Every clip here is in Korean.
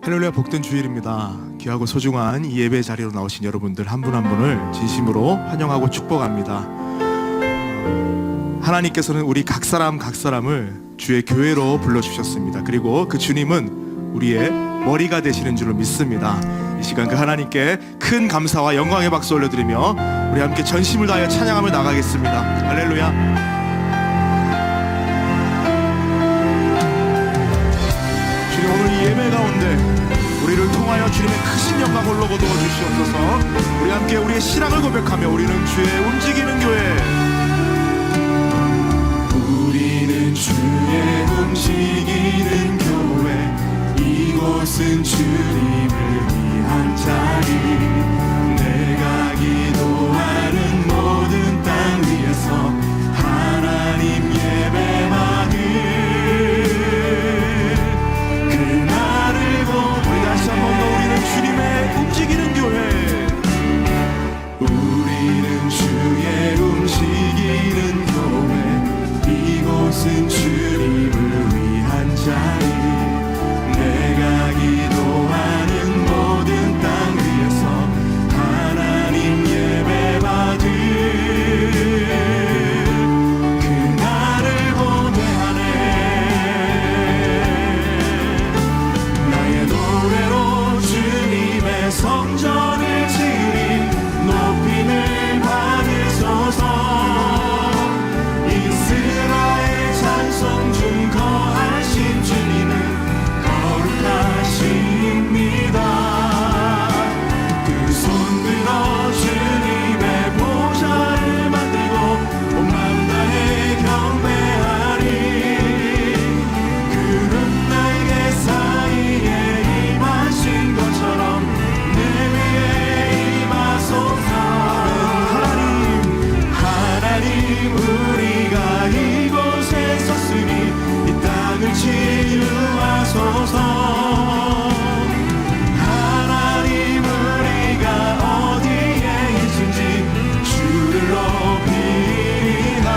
할렐루야, 복된 주일입니다. 귀하고 소중한 이 예배 자리로 나오신 여러분들 한 분 한 분을 진심으로 환영하고 축복합니다. 하나님께서는 우리 각 사람을 주의 교회로 불러주셨습니다. 그리고 그 주님은 우리의 머리가 되시는 줄로 믿습니다. 이 시간 그 하나님께 큰 감사와 영광의 박수 올려드리며 우리 함께 전심을 다하여 찬양하며 나가겠습니다. 할렐루야. 주님, 오늘 이 예배 가운데 우리를 통하여 주님의 크신 영광을 거두어 주시옵소서. 우리 함께 우리의 신앙을 고백하며 우리는 주의 움직이는 교회, 우리는 주의 움직이는 교회, 이곳은 주님을 위한 자리. 내가 기도하는 모든 땅 위에서 하나님 예배받을 그날을 보내. 우리 다시 한 번 더 우리는 주님의 움직이는 교회, 우리는 주의 움직이는 교회, 이곳은 주님을 위한 자리. 내가 기도하는 모든 땅 위에서 하나님 예배받을 그날을 보내하네. 나의 노래로 주님의 성전을 지리 높임을 받으소서. 이스라엘 찬송 중 거하신 주님은 거룩하십니다. 두 손 들어 주님의 보좌를 만들고 온 마음 다해 경배하리. 그는 날개 사이에 임하신 것처럼 내 위에 임하소서. 하나님 우리가 이곳에 섰으니 이 땅을 치유하소서. 하나님 우리가 어디에 있은지 주를 높이나.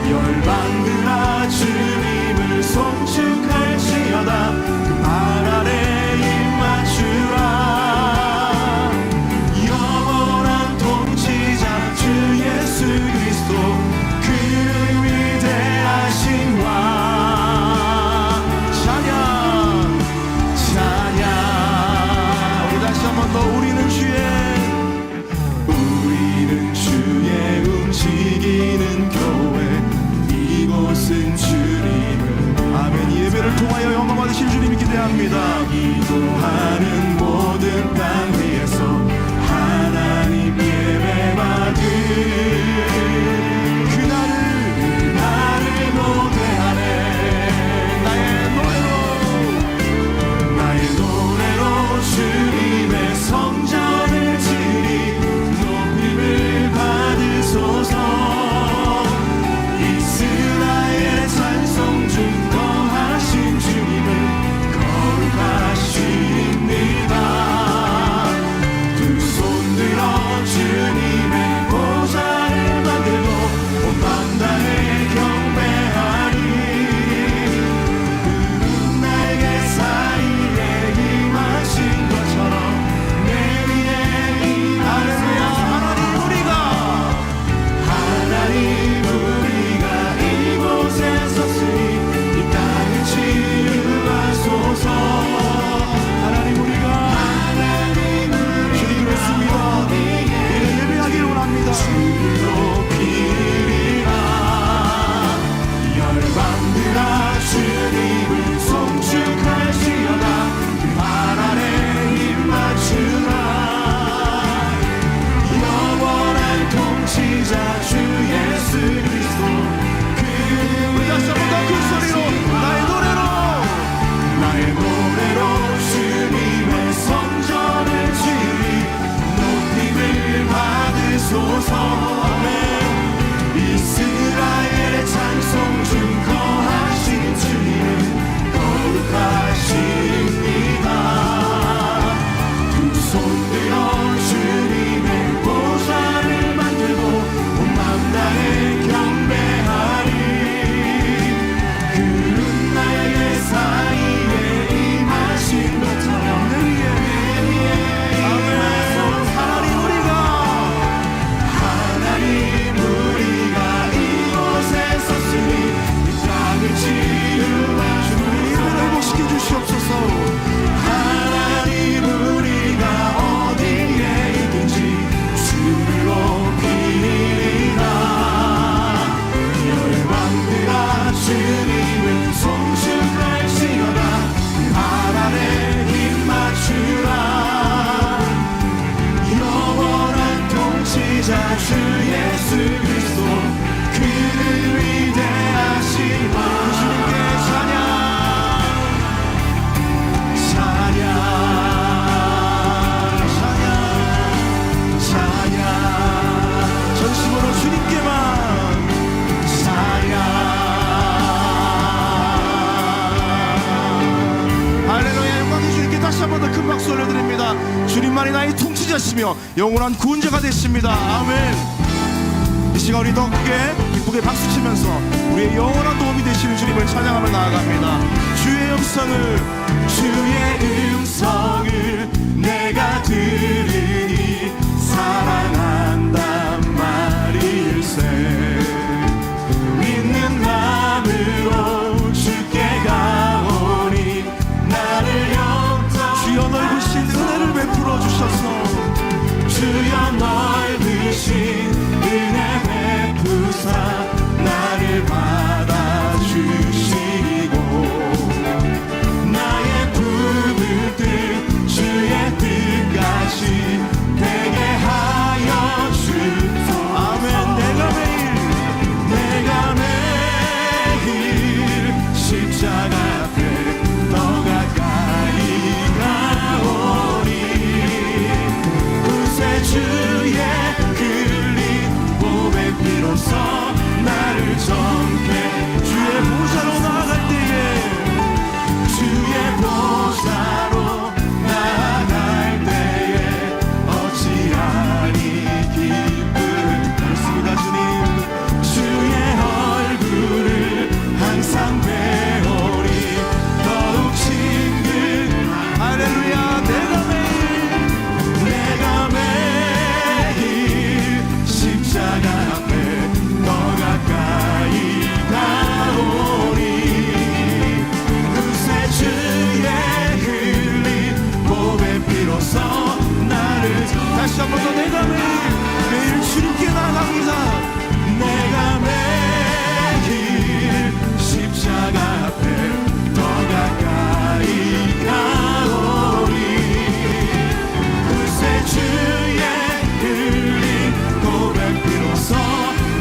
열방들아 주님을 송축할지어다. 그 발 아래 입 맞추라. 영원한 통치자 주 예수 그리스도, 그 위대하신 왕. 찬양 찬양. 우리 다시 한 번 더 우리는 주의 움직이는 교회, 이곳은 주님을. 아멘. 이 예배를 통하여 영광 받으실 주님이 기대합니다. 기도하는 모든 땅 위에서 하나님 예배받을 그날을 고대하네. 나의 노래로 주님의 성전을 지리 높임을 받으소서. 이스라엘 찬송 중 거하신 주님은 거룩하십니다. 주님만이 나의 통치자시며 영원한 구원자가 되십니다. 아멘. 이 시간 우리 더 크게 기쁘게 박수치면서 우리의 영원한 도움이 되시는 주님을 찬양하며 나아갑니다. 주의 음성을 내가 들으니 사랑한단 말일세. 믿는 마음으로 주께 가오니 나를 영접. 주여 넓으신 은혜를 베풀어 주셔서 주여 넓으신 은혜 베푸사 나를 받아주시고 나의 부른 뜻 주의 뜻까지 되게 하여 주소서. 아멘. 내가 매일 십자가 앞에 더 가까이 가오니 구세주의 흘린 몸의 피로써 나를 정케. 주의 보좌로 나아갈 때에 주의 보좌로 나아갈 때에 어찌하니 기쁜. 그렇습니다. 주님 주의 얼굴을 항상 배우리 더욱 친근. 할렐루야. 내가 매일 십자가 앞에 더 가까이 가오니 구세주의 흘린 몸의 피로써 나를. 다시 한 번 더 내가 매일 주님께 나아갑니다. 내가 매일 십자가 앞에 더 가까이 가오니 구세주의 흘린 고백 비로소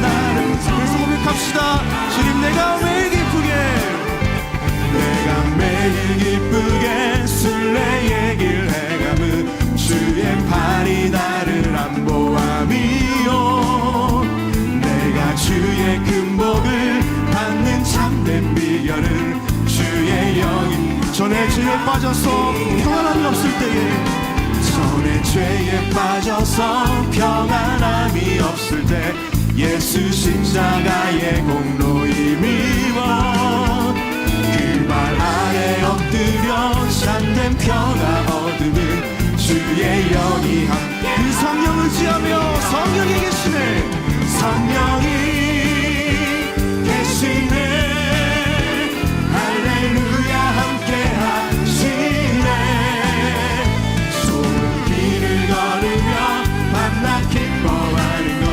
나를. 그래서 고백합시다. 주님 내가 매일 기쁘게 내가 매일 기쁘게 순례의 길 행함은 주의 팔이 나를 안보함이요. 내가 주의 금복을 받는 참된 비결은 주의 영이. 전에 죄에 빠져서 평안함이 없을 때에 전에 죄에 빠져서 평안함이 없을 때 예수 십자가의 공로 힘입어 그 발 아래 엎드려 참된 평화 얻음은 주의 영이 함께. 그 성령 의지하며 성령이 계시네. 성령이 계시네. 할렐루야 함께 하시네. 좋은 길을 걸으며 밤낮 기뻐하는 것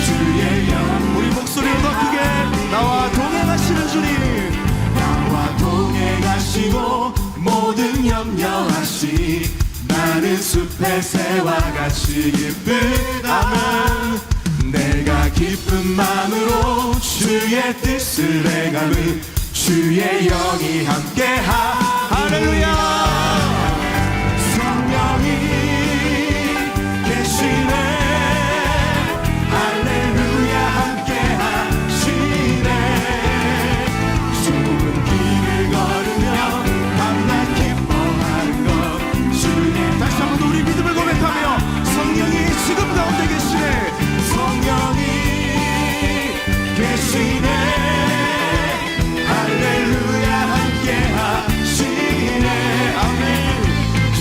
주의 영. 우리 목소리를 더 크게 나와 동행하시는 주님. 나와 동행하시고 모든 염려하시 나는 숲의 새와 같이 기쁘다. 내가 기쁜 마음으로 주의 뜻을 행함은 주의 영이 함께하. 할렐루야. 성령이 계시네. 할렐루야 함께하시네. 좁은 길을 걸으며 밤낮 기뻐하는 것 주의. 다시 한 번 더 우리 믿음을 고백하며 성령이 지금 가운데 계시네. 성령이 계시네. 할렐루야 함께하시네. 아멘.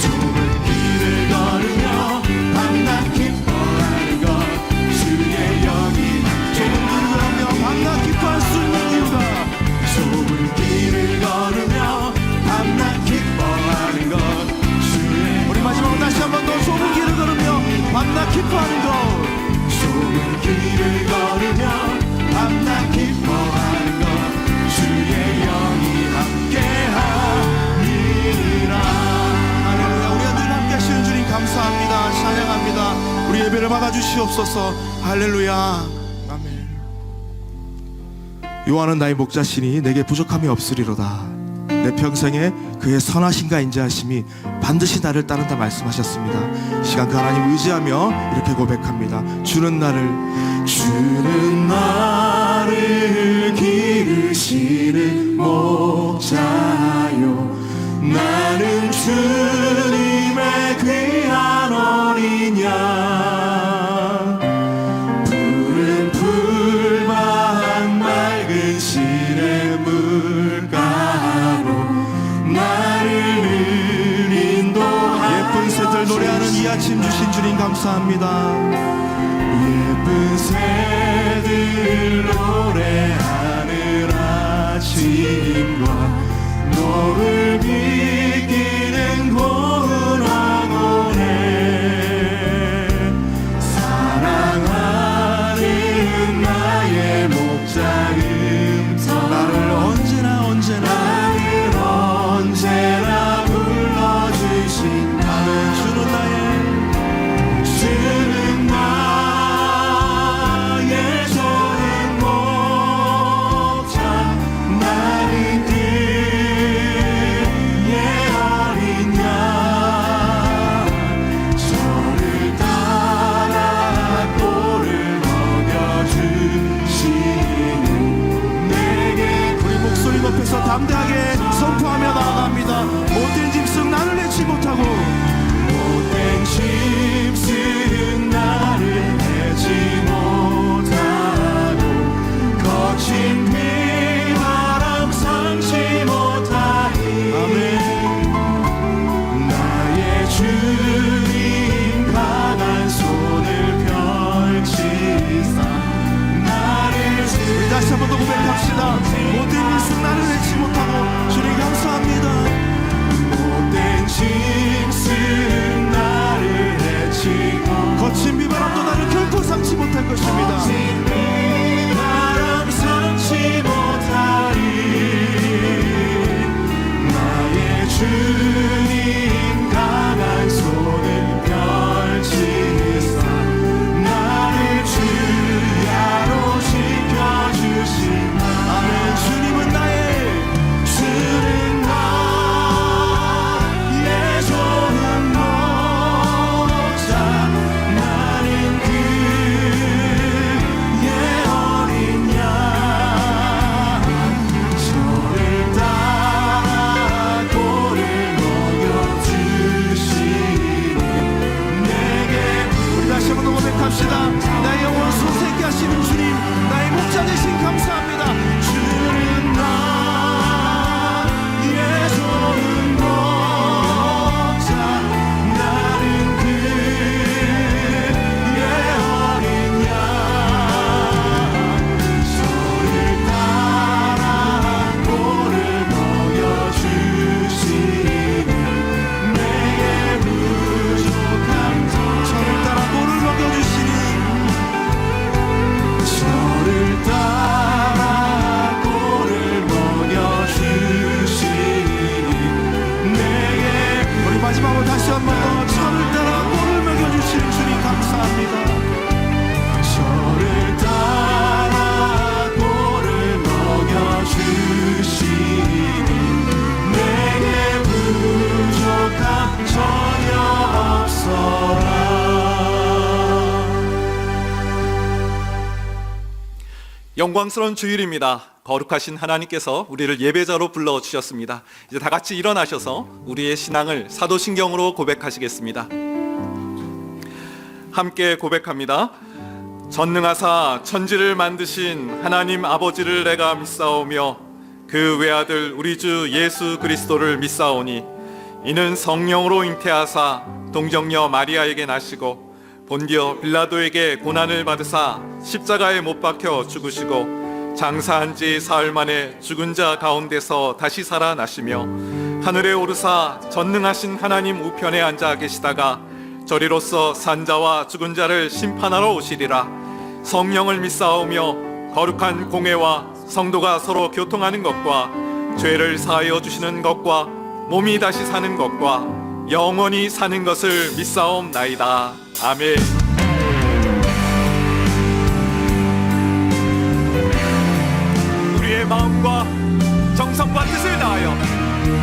좁은 길을 걸으며 밤낮 기뻐하는 것 주의 영이. 좁은 길을 걸으며 밤낮 기뻐할 수 있는 이유가 좁은 길을 걸으며 밤낮 기뻐하는 것 주의. 우리 마지막으로 다시 한 번 더 좁은 길을 걸으며 밤낮 기뻐하는 것. 좁은 길을 걸으며 밤낮 기뻐하는 것 주의 영이 함께하니라. 할렐루야. 우리가 늘 함께 하시는 주님 감사합니다. 찬양합니다. 우리 예배를 받아주시옵소서. 할렐루야. 아멘. 요한은 나의 목자시니 내게 부족함이 없으리로다. 내 평생에 그의 선하심과 인자하심이 반드시 나를 따른다 말씀하셨습니다. 이 시간 그 하나님 의지하며 이렇게 고백합니다. 주는 나를 기르시는 목자요 나는 주님의 귀한 주님 감사합니다. 예쁜 새들 노래하는 아침과 너를 비기는 고운 황혼에 사랑하는 나의 목자금터 나를 언제나 나를 언제나 불러주신 나는 주는 나의 좋은 목자 나는 그의 어린 양 저를 따라 꼴을 먹여주시는 내게 우리 목소리 높여서 담대하게 선포하며 나아갑니다. 못된 짐승 나를 내지 못하고 못된 짐승 나를 내지 못하고 거친 비바람 상치 못하리 아멘. 나의 주님 강한 손을 펼치사 나를 우리 다시 한 번 더 고백합시다. 못된 짐승 나를 내지 못하고 주님 감사합니다. 못된 짐승 나를 해치고 거친 비바람도 나를 결코 삼지 못할 것입니다. 바람 삼지 못하리 나의 주님 강한 손을 펼치사 나를 주야로 지켜주시나 아멘. 주님은 나의 주는 나의 좋은 목자 나는 그의 어린 양 저를 따라 꼴을 먹여주시니 내게 우리 다시 한 번 더 고백합시다. 나의 영혼 손새게 하시는 주님, 나의 목자 되신 감사합니다. 주는 나의 좋은 목자 나는 그의 어린 양 저를 따라 꼴을 먹여주시니 내게 부족함 저를 따라 꼴을 먹여주시니 저를 따라 꼴을 먹여주시니 내게 우리 마지막으로 다시 한 번 더 저를 따라 꼴을 먹여주시는 주님 감사합니다. 저를 따라 꼴을 먹여주시니 내게 부족함 전혀 없어라. 영광스러운 주일입니다. 거룩하신 하나님께서 우리를 예배자로 불러주셨습니다. 이제 다 같이 일어나셔서 우리의 신앙을 사도신경으로 고백하시겠습니다. 함께 고백합니다. 전능하사 천지를 만드신 하나님 아버지를 내가 믿사오며 그 외아들 우리 주 예수 그리스도를 믿사오니 이는 성령으로 잉태하사 동정녀 마리아에게 나시고 본디오 빌라도에게 고난을 받으사 십자가에 못 박혀 죽으시고 장사한 지 사흘 만에 죽은 자 가운데서 다시 살아나시며 하늘에 오르사 전능하신 하나님 우편에 앉아 계시다가 저리로서 산자와 죽은 자를 심판하러 오시리라. 성령을 믿사오며 거룩한 공회와 성도가 서로 교통하는 것과 죄를 사하여 주시는 것과 몸이 다시 사는 것과 영원히 사는 것을 믿사옵나이다. 아멘. 우리의 마음과 정성과 뜻을 다하여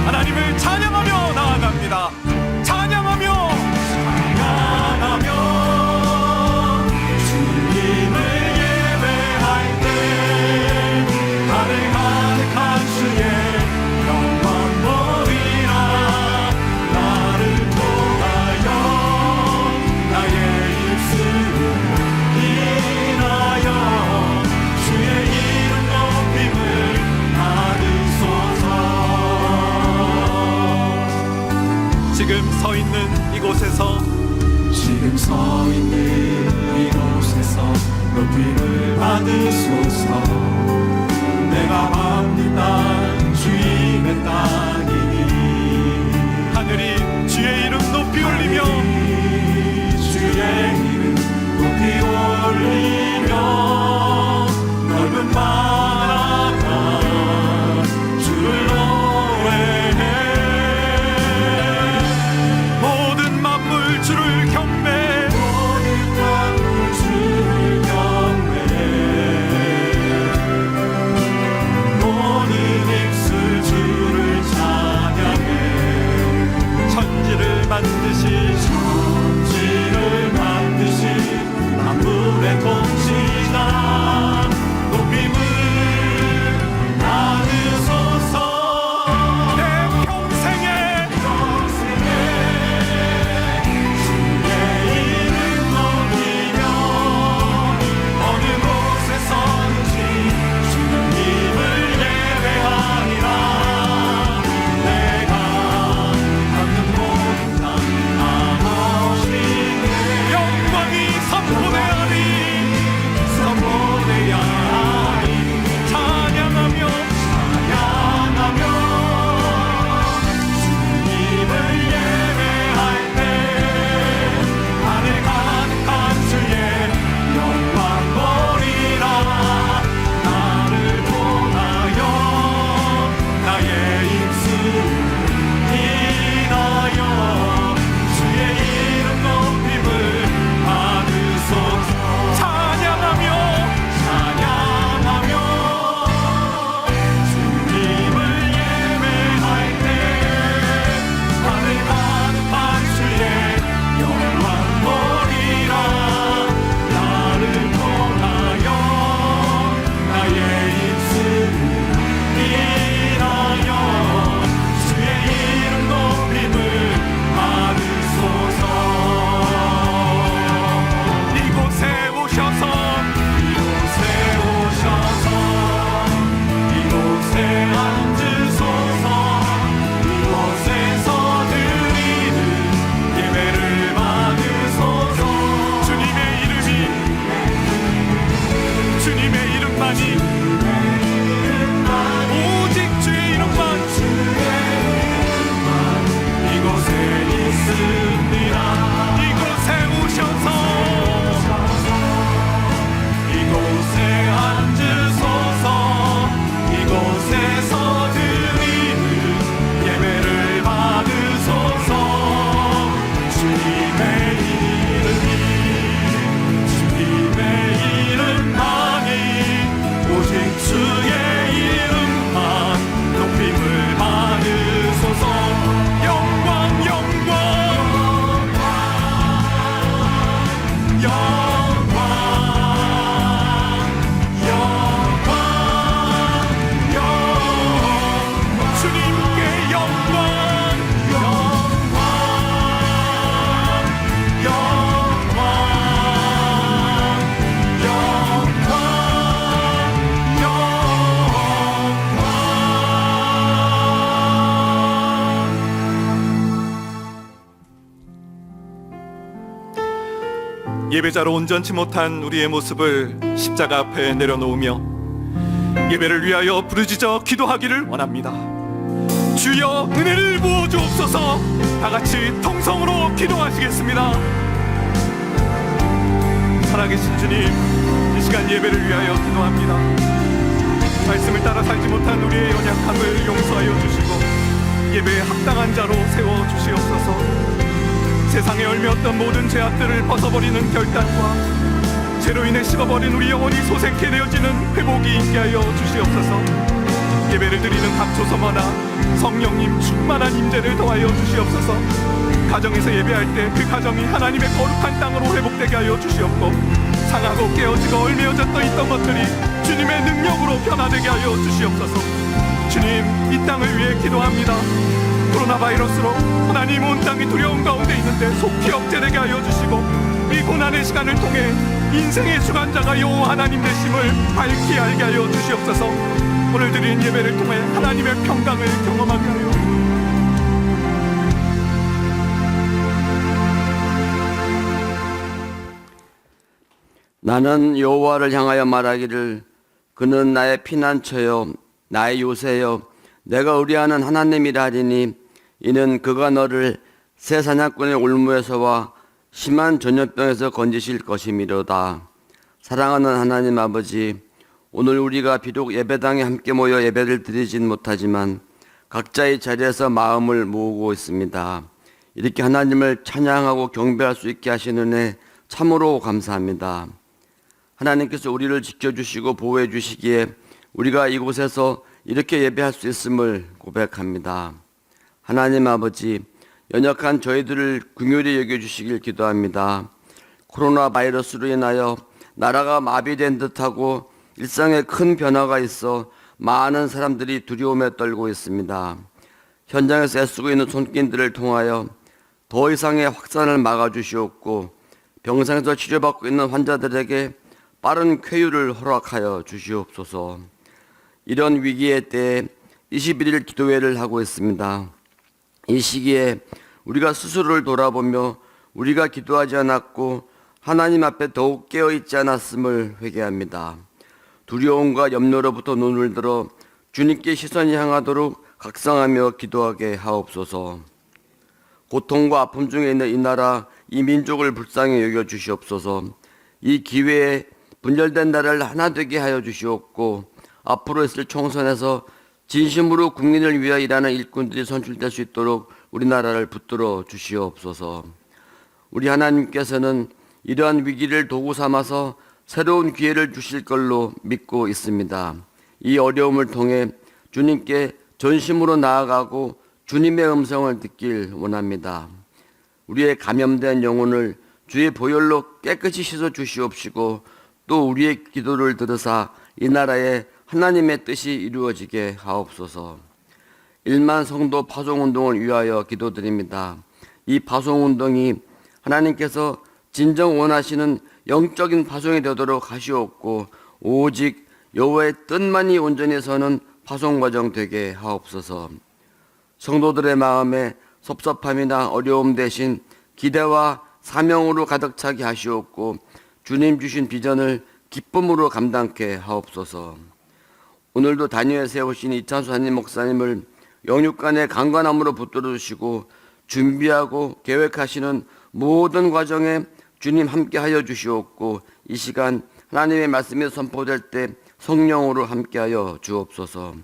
하나님을 찬양하며 나아갑니다. 찬양하며 주님을 예배할 때 하늘 가득한 주의 영광 보리라. 나를 통하여 나의 입술을 인하여 주의 이름 높임을 받으소서. 지금 서 있는 내가 밟는 땅 주님의 땅이니 하늘이 주의 이름 높이 올리며 주의 이름 높이 올리며 넓은 나라가 주를 노래해 모든 만물 주를 경배 모든 만물 주를 경배해 모든 입술 주를 찬양해 천지를 만드신 천지를 만드신 만물의 통치자 높임을 받으소서 내 평생에 주의 이름 높이며 어느 곳에 서든지 주님을 예배하리라 내가 받는 모든 땅 아버지께 영광이 선포되하리 선포되야리 찬양하며 주님을 예배할 때 하늘 가득한 주의 영광 보리라 나를 통하여 나의 입술을 인하여 주의 이름 높임을 받으소서 찬양하며 주님을 예배할 때 하늘 가득한 주의 영광 보리라 나를 통하여 나의 입술을 인하여 주의 이름 높임을 받으소서 이곳에 오셔서 이곳에 앉으소서 이곳에서 드리는 예배를 받으소서 주님의 이름만이 오직 주의 이름만 이곳에 있습니다 이곳에 오셔서 이곳에 앉으소서 이곳에서 드리는 예배를 받으소서 주님의 이름만이 오직 주의 이름만 높임을 받으소서 영광 영광 주님께 예배자로 온전치 못한 우리의 모습을 십자가 앞에 내려놓으며 예배를 위하여 부르짖어 기도하기를 원합니다. 주여 은혜를 부어 주옵소서. 다 같이 통성으로 기도하시겠습니다. 살아계신 주님, 이 시간 예배를 위하여 기도합니다. 말씀을 따라 살지 못한 우리의 연약함을 용서하여 주시고 예배에 합당한 자로 세워 주시옵소서. 세상에 얽매였던 모든 죄악들을 벗어버리는 결단과 죄로 인해 식어버린 우리 영혼이 소생케 되어지는 회복이 있게 하여 주시옵소서. 예배를 드리는 각 조서마다 성령님 충만한 임재를 더하여 주시옵소서. 가정에서 예배할 때 그 가정이 하나님의 거룩한 땅으로 회복되게 하여 주시옵고 상하고 깨어지고 얽매여졌던 있던 것들이 주님의 능력으로 변화되게 하여 주시옵소서. 주님, 이 땅을 위해 기도합니다. 코로나 바이러스로 하나님 온 땅이 두려움 가운데 있는데 속히 억제되게 하여 주시고 이 고난의 시간을 통해 인생의 주관자가 여호와 하나님 되심을 밝히 알게 하여 주시옵소서. 오늘 드린 예배를 통해 하나님의 평강을 경험하게 하여 나는 여호와를 향하여 말하기를 그는 나의 피난처요 나의 요새요 내가 의뢰하는 하나님이라 하리니 이는 그가 너를 새 사냥꾼의 올무에서와 심한 전염병에서 건지실 것이미로다. 사랑하는 하나님 아버지, 오늘 우리가 비록 예배당에 함께 모여 예배를 드리진 못하지만 각자의 자리에서 마음을 모으고 있습니다. 이렇게 하나님을 찬양하고 경배할 수 있게 하시는 은혜 참으로 감사합니다. 하나님께서 우리를 지켜주시고 보호해 주시기에 우리가 이곳에서 이렇게 예배할 수 있음을 고백합니다. 하나님 아버지, 연약한 저희들을 긍휼히 여겨주시길 기도합니다. 코로나 바이러스로 인하여 나라가 마비된 듯하고 일상에 큰 변화가 있어 많은 사람들이 두려움에 떨고 있습니다. 현장에서 애쓰고 있는 손길들을 통하여 더 이상의 확산을 막아주시옵고 병상에서 치료받고 있는 환자들에게 빠른 쾌유를 허락하여 주시옵소서. 이런 위기의 때에 21일 기도회를 하고 있습니다. 이 시기에 우리가 스스로를 돌아보며 우리가 기도하지 않았고 하나님 앞에 더욱 깨어있지 않았음을 회개합니다. 두려움과 염려로부터 눈을 들어 주님께 시선이 향하도록 각성하며 기도하게 하옵소서. 고통과 아픔 중에 있는 이 나라, 이 민족을 불쌍히 여겨주시옵소서. 이 기회에 분열된 나라를 하나 되게 하여 주시옵고 앞으로 있을 총선에서 진심으로 국민을 위하여 일하는 일꾼들이 선출될 수 있도록 우리나라를 붙들어 주시옵소서. 우리 하나님께서는 이러한 위기를 도구 삼아서 새로운 기회를 주실 걸로 믿고 있습니다. 이 어려움을 통해 주님께 전심으로 나아가고 주님의 음성을 듣길 원합니다. 우리의 감염된 영혼을 주의 보혈로 깨끗이 씻어 주시옵시고 또 우리의 기도를 들으사 이 나라에 하나님의 뜻이 이루어지게 하옵소서. 1만 성도 파송운동을 위하여 기도드립니다. 이 파송운동이 하나님께서 진정 원하시는 영적인 파송이 되도록 하시옵고 오직 여호와의 뜻만이 온전히 서는 파송 과정 되게 하옵소서. 성도들의 마음에 섭섭함이나 어려움 대신 기대와 사명으로 가득 차게 하시옵고 주님 주신 비전을 기쁨으로 감당케 하옵소서. 오늘도 단위에 세우신 이찬수 한임 목사님을 영육간의 강건함으로 붙들어 주시고 준비하고 계획하시는 모든 과정에 주님 함께하여 주시옵고 이 시간 하나님의 말씀이 선포될 때 성령으로 함께하여 주옵소서.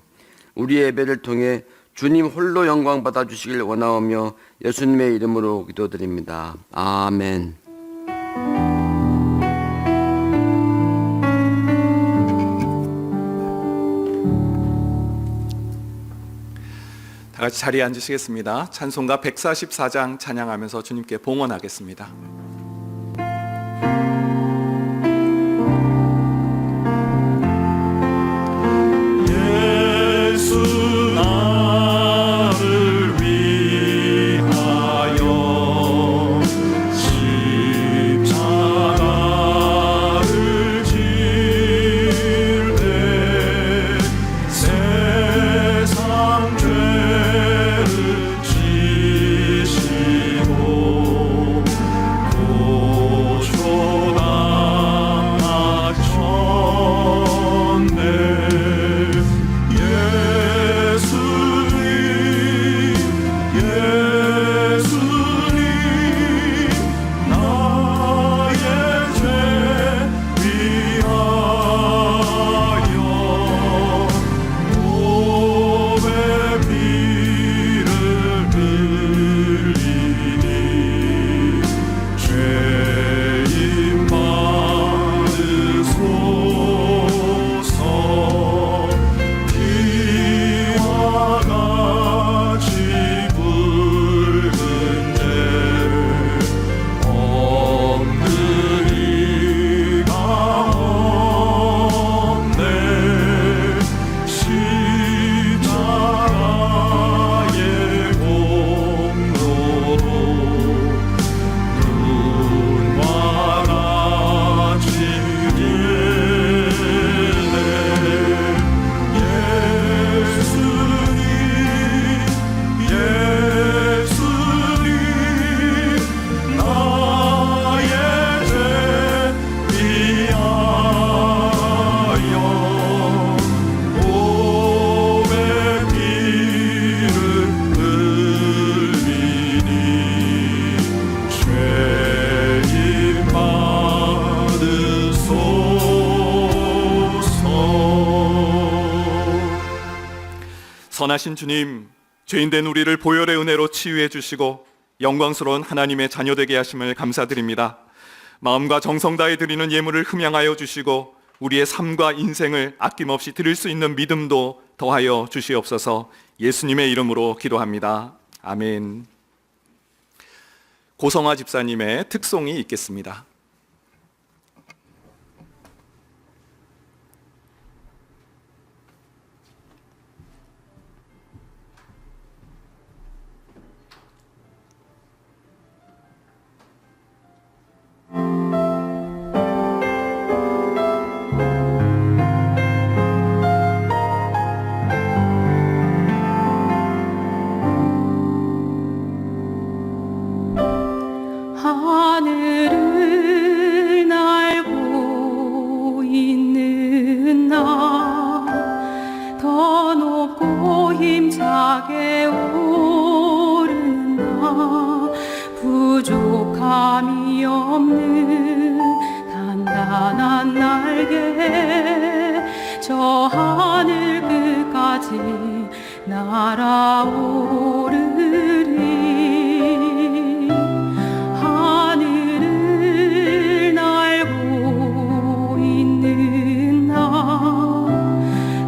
우리의 예배를 통해 주님 홀로 영광 받아 주시길 원하오며 예수님의 이름으로 기도드립니다. 아멘. 다 같이 자리에 앉으시겠습니다. 찬송가 144장 찬양하면서 주님께 봉헌하겠습니다. 예수 나를 위하여 십자가를 질 때 세상 죄를 지시고 선하신 주님, 죄인된 우리를 보혈의 은혜로 치유해 주시고 영광스러운 하나님의 자녀되게 하심을 감사드립니다. 마음과 정성 다해 드리는 예물을 흠양하여 주시고 우리의 삶과 인생을 아낌없이 드릴 수 있는 믿음도 더하여 주시옵소서. 예수님의 이름으로 기도합니다. 아멘. 고성화 집사님의 특송이 있겠습니다. 하늘을 날고 있는 나, 더 높고 힘차게 오르는 나, 부족함이 없는 단단한 날개, 저 하늘 끝까지 날아오르리. 하늘을 날고 있는 나,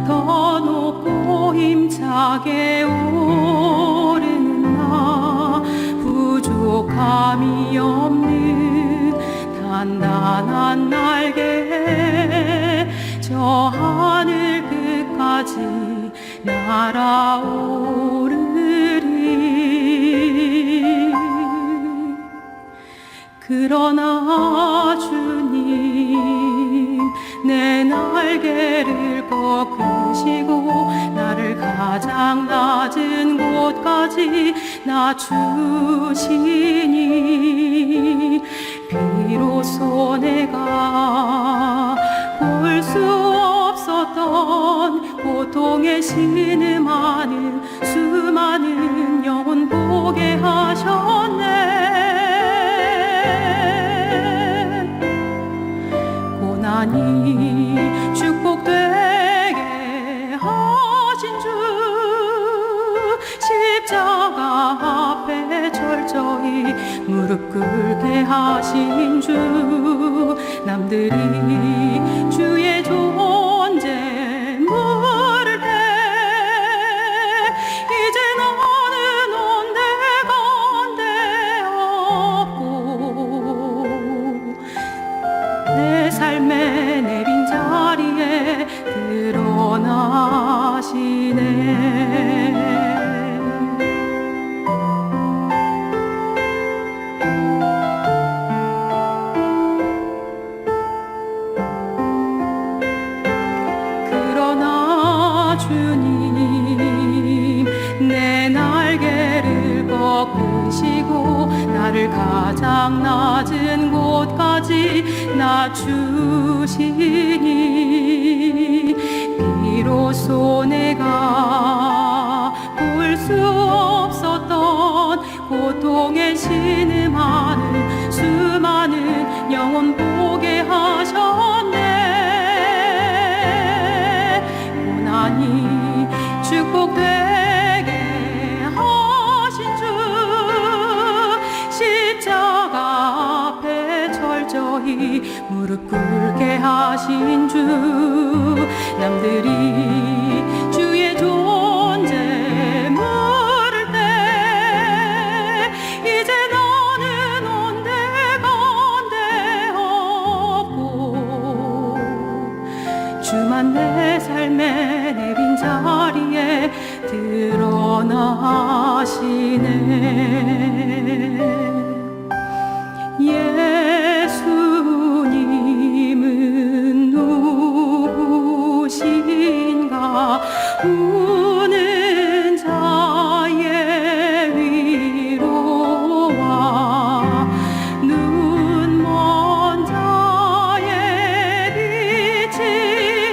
더 높고 힘차게 오르는 나, 부족함이 없는 단단한 날개, 저 하늘 끝까지 날아오르리. 그러나 주님, 내 날개를 꺾으시고 나를 가장 낮은 곳까지 낮추시니, 비로소 내가 볼 수 없었던 고통에 신음하는 수많은 영혼 보게 하셨네. 고난이 축복되게 하신 주, 십자가 앞에 철저히 무릎 꿇게 하신 주, 남들이 주의 존재 물을 때 이제 나는 온데간데 없고, 내 삶의 내 빈자리에 드러나시네. 그러나 주님, 내 날개를 꺾으시고 나를 가장 낮은 곳까지 낮추시니, 비로소 내가 볼 수 없었던 고통에 신음하는 수많은 영혼 보게 하셨네. 고난이 축복되게 하신 주, 십자가 앞에 철저히 무릎 꿇게 하신 주, 남들이 주의 존재 물을 때 이제 나는 온데간데 없고, 주만 내 삶의 내 빈자리에 드러나시네. 예수님은 누구신가? 우는 자의 위로와 눈먼 자의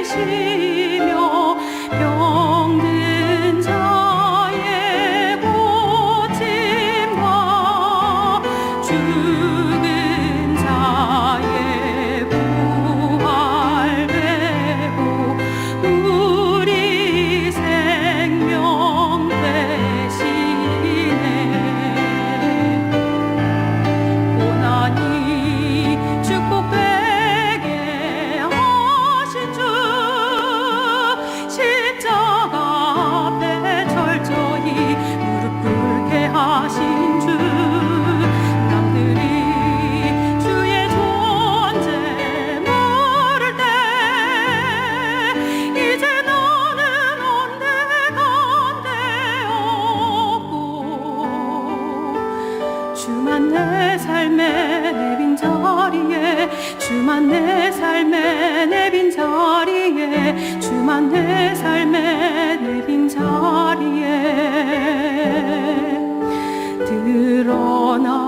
빛이시며 병든 자의 고침과 죽은 자의 부활되고 우리 생 주만 내 삶의 내 빈자리에 주만 내 삶의 내 빈자리에 드러나시네.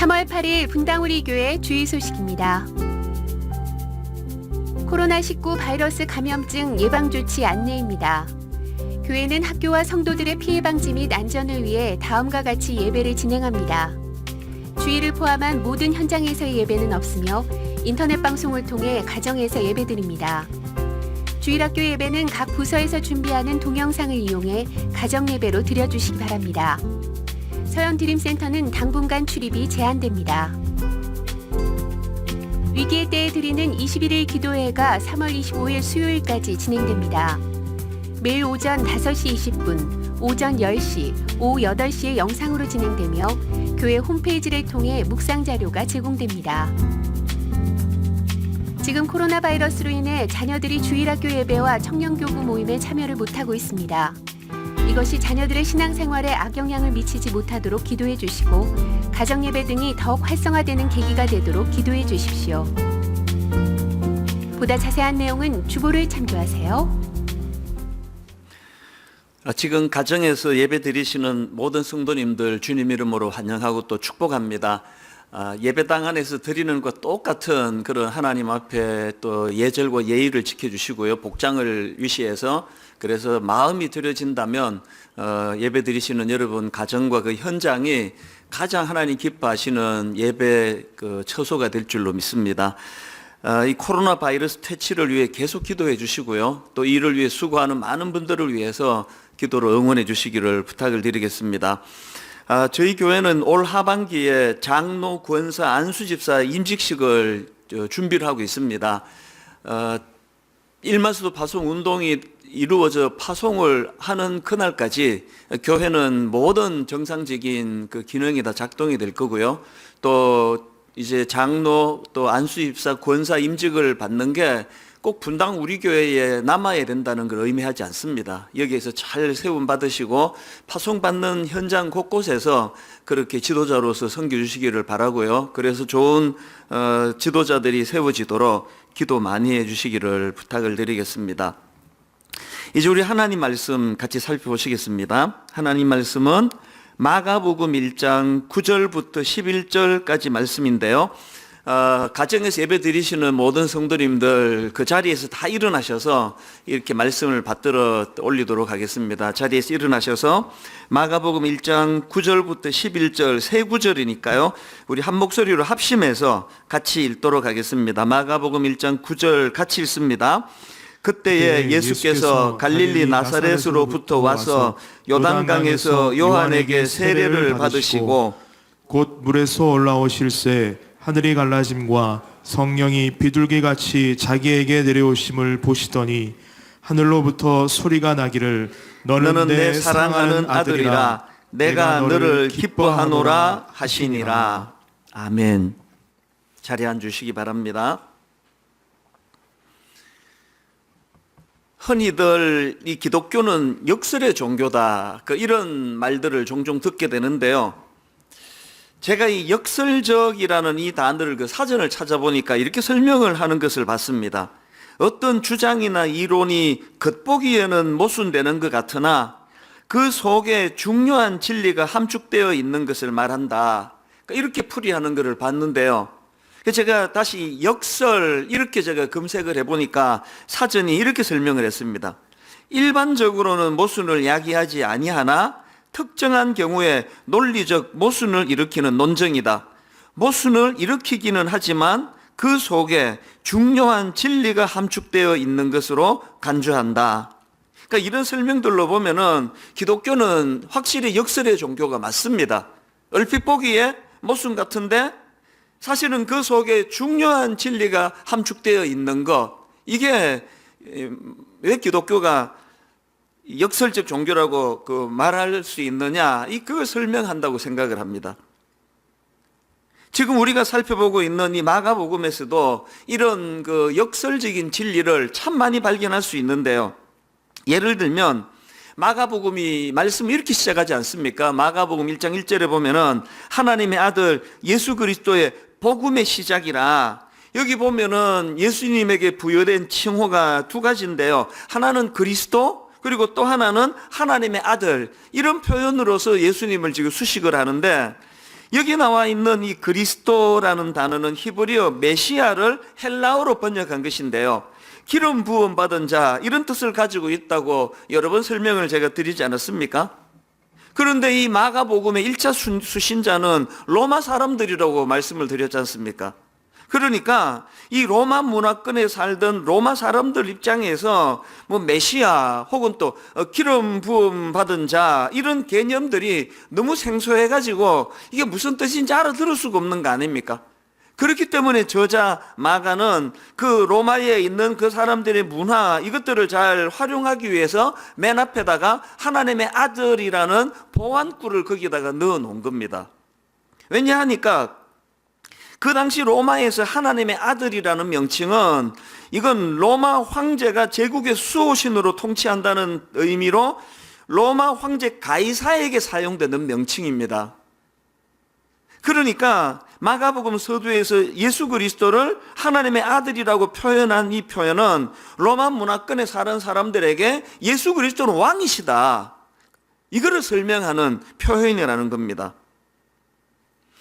(3월 8일) 분당우리 교회 주의 소식입니다. 코로나19 바이러스 감염증 예방조치 안내입니다. 교회는 학교와 성도들의 피해 방지 및 안전을 위해 다음과 같이 예배를 진행합니다. 주일을 포함한 모든 현장에서의 예배는 없으며 인터넷 방송을 통해 가정에서 예배드립니다. 주일학교 예배는 각 부서에서 준비하는 동영상을 이용해 가정 예배로 드려주시기 바랍니다. 서현드림센터는 당분간 출입이 제한됩니다. 위기의 때에 드리는 21일 기도회가 3월 25일 수요일까지 진행됩니다. 매일 오전 5시 20분, 오전 10시, 오후 8시에 영상으로 진행되며 교회 홈페이지를 통해 묵상 자료가 제공됩니다. 지금 코로나 바이러스로 인해 자녀들이 주일학교 예배와 청년교구 모임에 참여를 못하고 있습니다. 이것이 자녀들의 신앙생활에 악영향을 미치지 못하도록 기도해 주시고 가정예배 등이 더욱 활성화되는 계기가 되도록 기도해 주십시오. 보다 자세한 내용은 주보를 참조하세요. 지금 가정에서 예배 드리시는 모든 성도님들 주님 이름으로 환영하고 또 축복합니다. 예배당 안에서 드리는 것과 똑같은 그런 하나님 앞에 또 예절과 예의를 지켜주시고요. 복장을 위시해서 그래서 마음이 드려진다면 예배 드리시는 여러분 가정과 그 현장이 가장 하나님 기뻐하시는 예배 그 처소가 될 줄로 믿습니다. 이 코로나 바이러스 퇴치를 위해 계속 기도해 주시고요. 또 이를 위해 수고하는 많은 분들을 위해서 기도로 응원해 주시기를 부탁을 드리겠습니다. 저희 교회는 올 하반기에 장로, 권사, 안수집사 임직식을 준비를 하고 있습니다. 1만수도 파송 운동이 이루어져 파송을 하는 그날까지 교회는 모든 정상적인 그 기능이 다 작동이 될 거고요. 또 이제 장로 또 안수집사 권사 임직을 받는 게 꼭 분당 우리 교회에 남아야 된다는 걸 의미하지 않습니다. 여기에서 잘 세움 받으시고 파송받는 현장 곳곳에서 그렇게 지도자로서 섬겨주시기를 바라고요. 그래서 좋은 지도자들이 세워지도록 기도 많이 해주시기를 부탁을 드리겠습니다. 이제 우리 하나님 말씀 같이 살펴보시겠습니다. 하나님 말씀은 마가복음 1장 9절부터 11절까지 말씀인데요. 가정에서 예배 드리시는 모든 성도님들 그 자리에서 다 일어나셔서 이렇게 말씀을 받들어 올리도록 하겠습니다. 자리에서 일어나셔서 마가복음 1장 9절부터 11절 세 구절이니까요. 우리 한 목소리로 합심해서 같이 읽도록 하겠습니다. 마가복음 1장 9절 같이 읽습니다. 그때에 예수께서 갈릴리 나사렛으로부터 와서 요단강에서 요한에게 세례를 받으시고 곧 물에서 올라오실새 하늘이 갈라짐과 성령이 비둘기같이 자기에게 내려오심을 보시더니 하늘로부터 소리가 나기를 너는 내 사랑하는 아들이라 내가 너를 기뻐하노라 하시니라. 아멘. 자리에 앉으시기 바랍니다. 흔히들 이 기독교는 역설의 종교다 이런 말들을 종종 듣게 되는데요. 제가 이 역설적이라는 이 단어를 그 사전을 찾아보니까 이렇게 설명을 하는 것을 봤습니다. 어떤 주장이나 이론이 겉보기에는 모순되는 것 같으나 그 속에 중요한 진리가 함축되어 있는 것을 말한다. 이렇게 풀이하는 것을 봤는데요. 제가 다시 역설 이렇게 제가 검색을 해보니까 사전이 이렇게 설명을 했습니다. 일반적으로는 모순을 야기하지 아니하나 특정한 경우에 논리적 모순을 일으키는 논정이다. 모순을 일으키기는 하지만 그 속에 중요한 진리가 함축되어 있는 것으로 간주한다. 그러니까 이런 설명들로 보면은 기독교는 확실히 역설의 종교가 맞습니다. 얼핏 보기에 모순 같은데 사실은 그 속에 중요한 진리가 함축되어 있는 것, 이게 왜 기독교가 역설적 종교라고 말할 수 있느냐, 그걸 설명한다고 생각을 합니다. 지금 우리가 살펴보고 있는 이 마가복음에서도 이런 역설적인 진리를 참 많이 발견할 수 있는데요. 예를 들면 마가복음이 말씀을 이렇게 시작하지 않습니까? 마가복음 1장 1절에 보면은 하나님의 아들 예수 그리스도의 복음의 시작이라, 여기 보면은 예수님에게 부여된 칭호가 두 가지인데요. 하나는 그리스도, 그리고 또 하나는 하나님의 아들, 이런 표현으로서 예수님을 지금 수식을 하는데, 여기 나와 있는 이 그리스도라는 단어는 히브리어 메시아를 헬라어로 번역한 것인데요. 기름 부음 받은 자, 이런 뜻을 가지고 있다고 여러 번 설명을 제가 드리지 않았습니까? 그런데 이 마가복음의 1차 수신자는 로마 사람들이라고 말씀을 드렸지 않습니까? 그러니까 이 로마 문화권에 살던 로마 사람들 입장에서 메시아 혹은 또 기름 부음 받은 자, 이런 개념들이 너무 생소해가지고 이게 무슨 뜻인지 알아들을 수가 없는 거 아닙니까? 그렇기 때문에 저자 마가는 그 로마에 있는 그 사람들의 문화, 이것들을 잘 활용하기 위해서 맨 앞에다가 하나님의 아들이라는 보완구를 거기다가 넣어 놓은 겁니다. 왜냐하니까 그 당시 로마에서 하나님의 아들이라는 명칭은, 이건 로마 황제가 제국의 수호신으로 통치한다는 의미로 로마 황제 가이사에게 사용되는 명칭입니다. 그러니까 마가복음 서두에서 예수 그리스도를 하나님의 아들이라고 표현한 이 표현은 로마 문화권에 사는 사람들에게 예수 그리스도는 왕이시다, 이거를 설명하는 표현이라는 겁니다.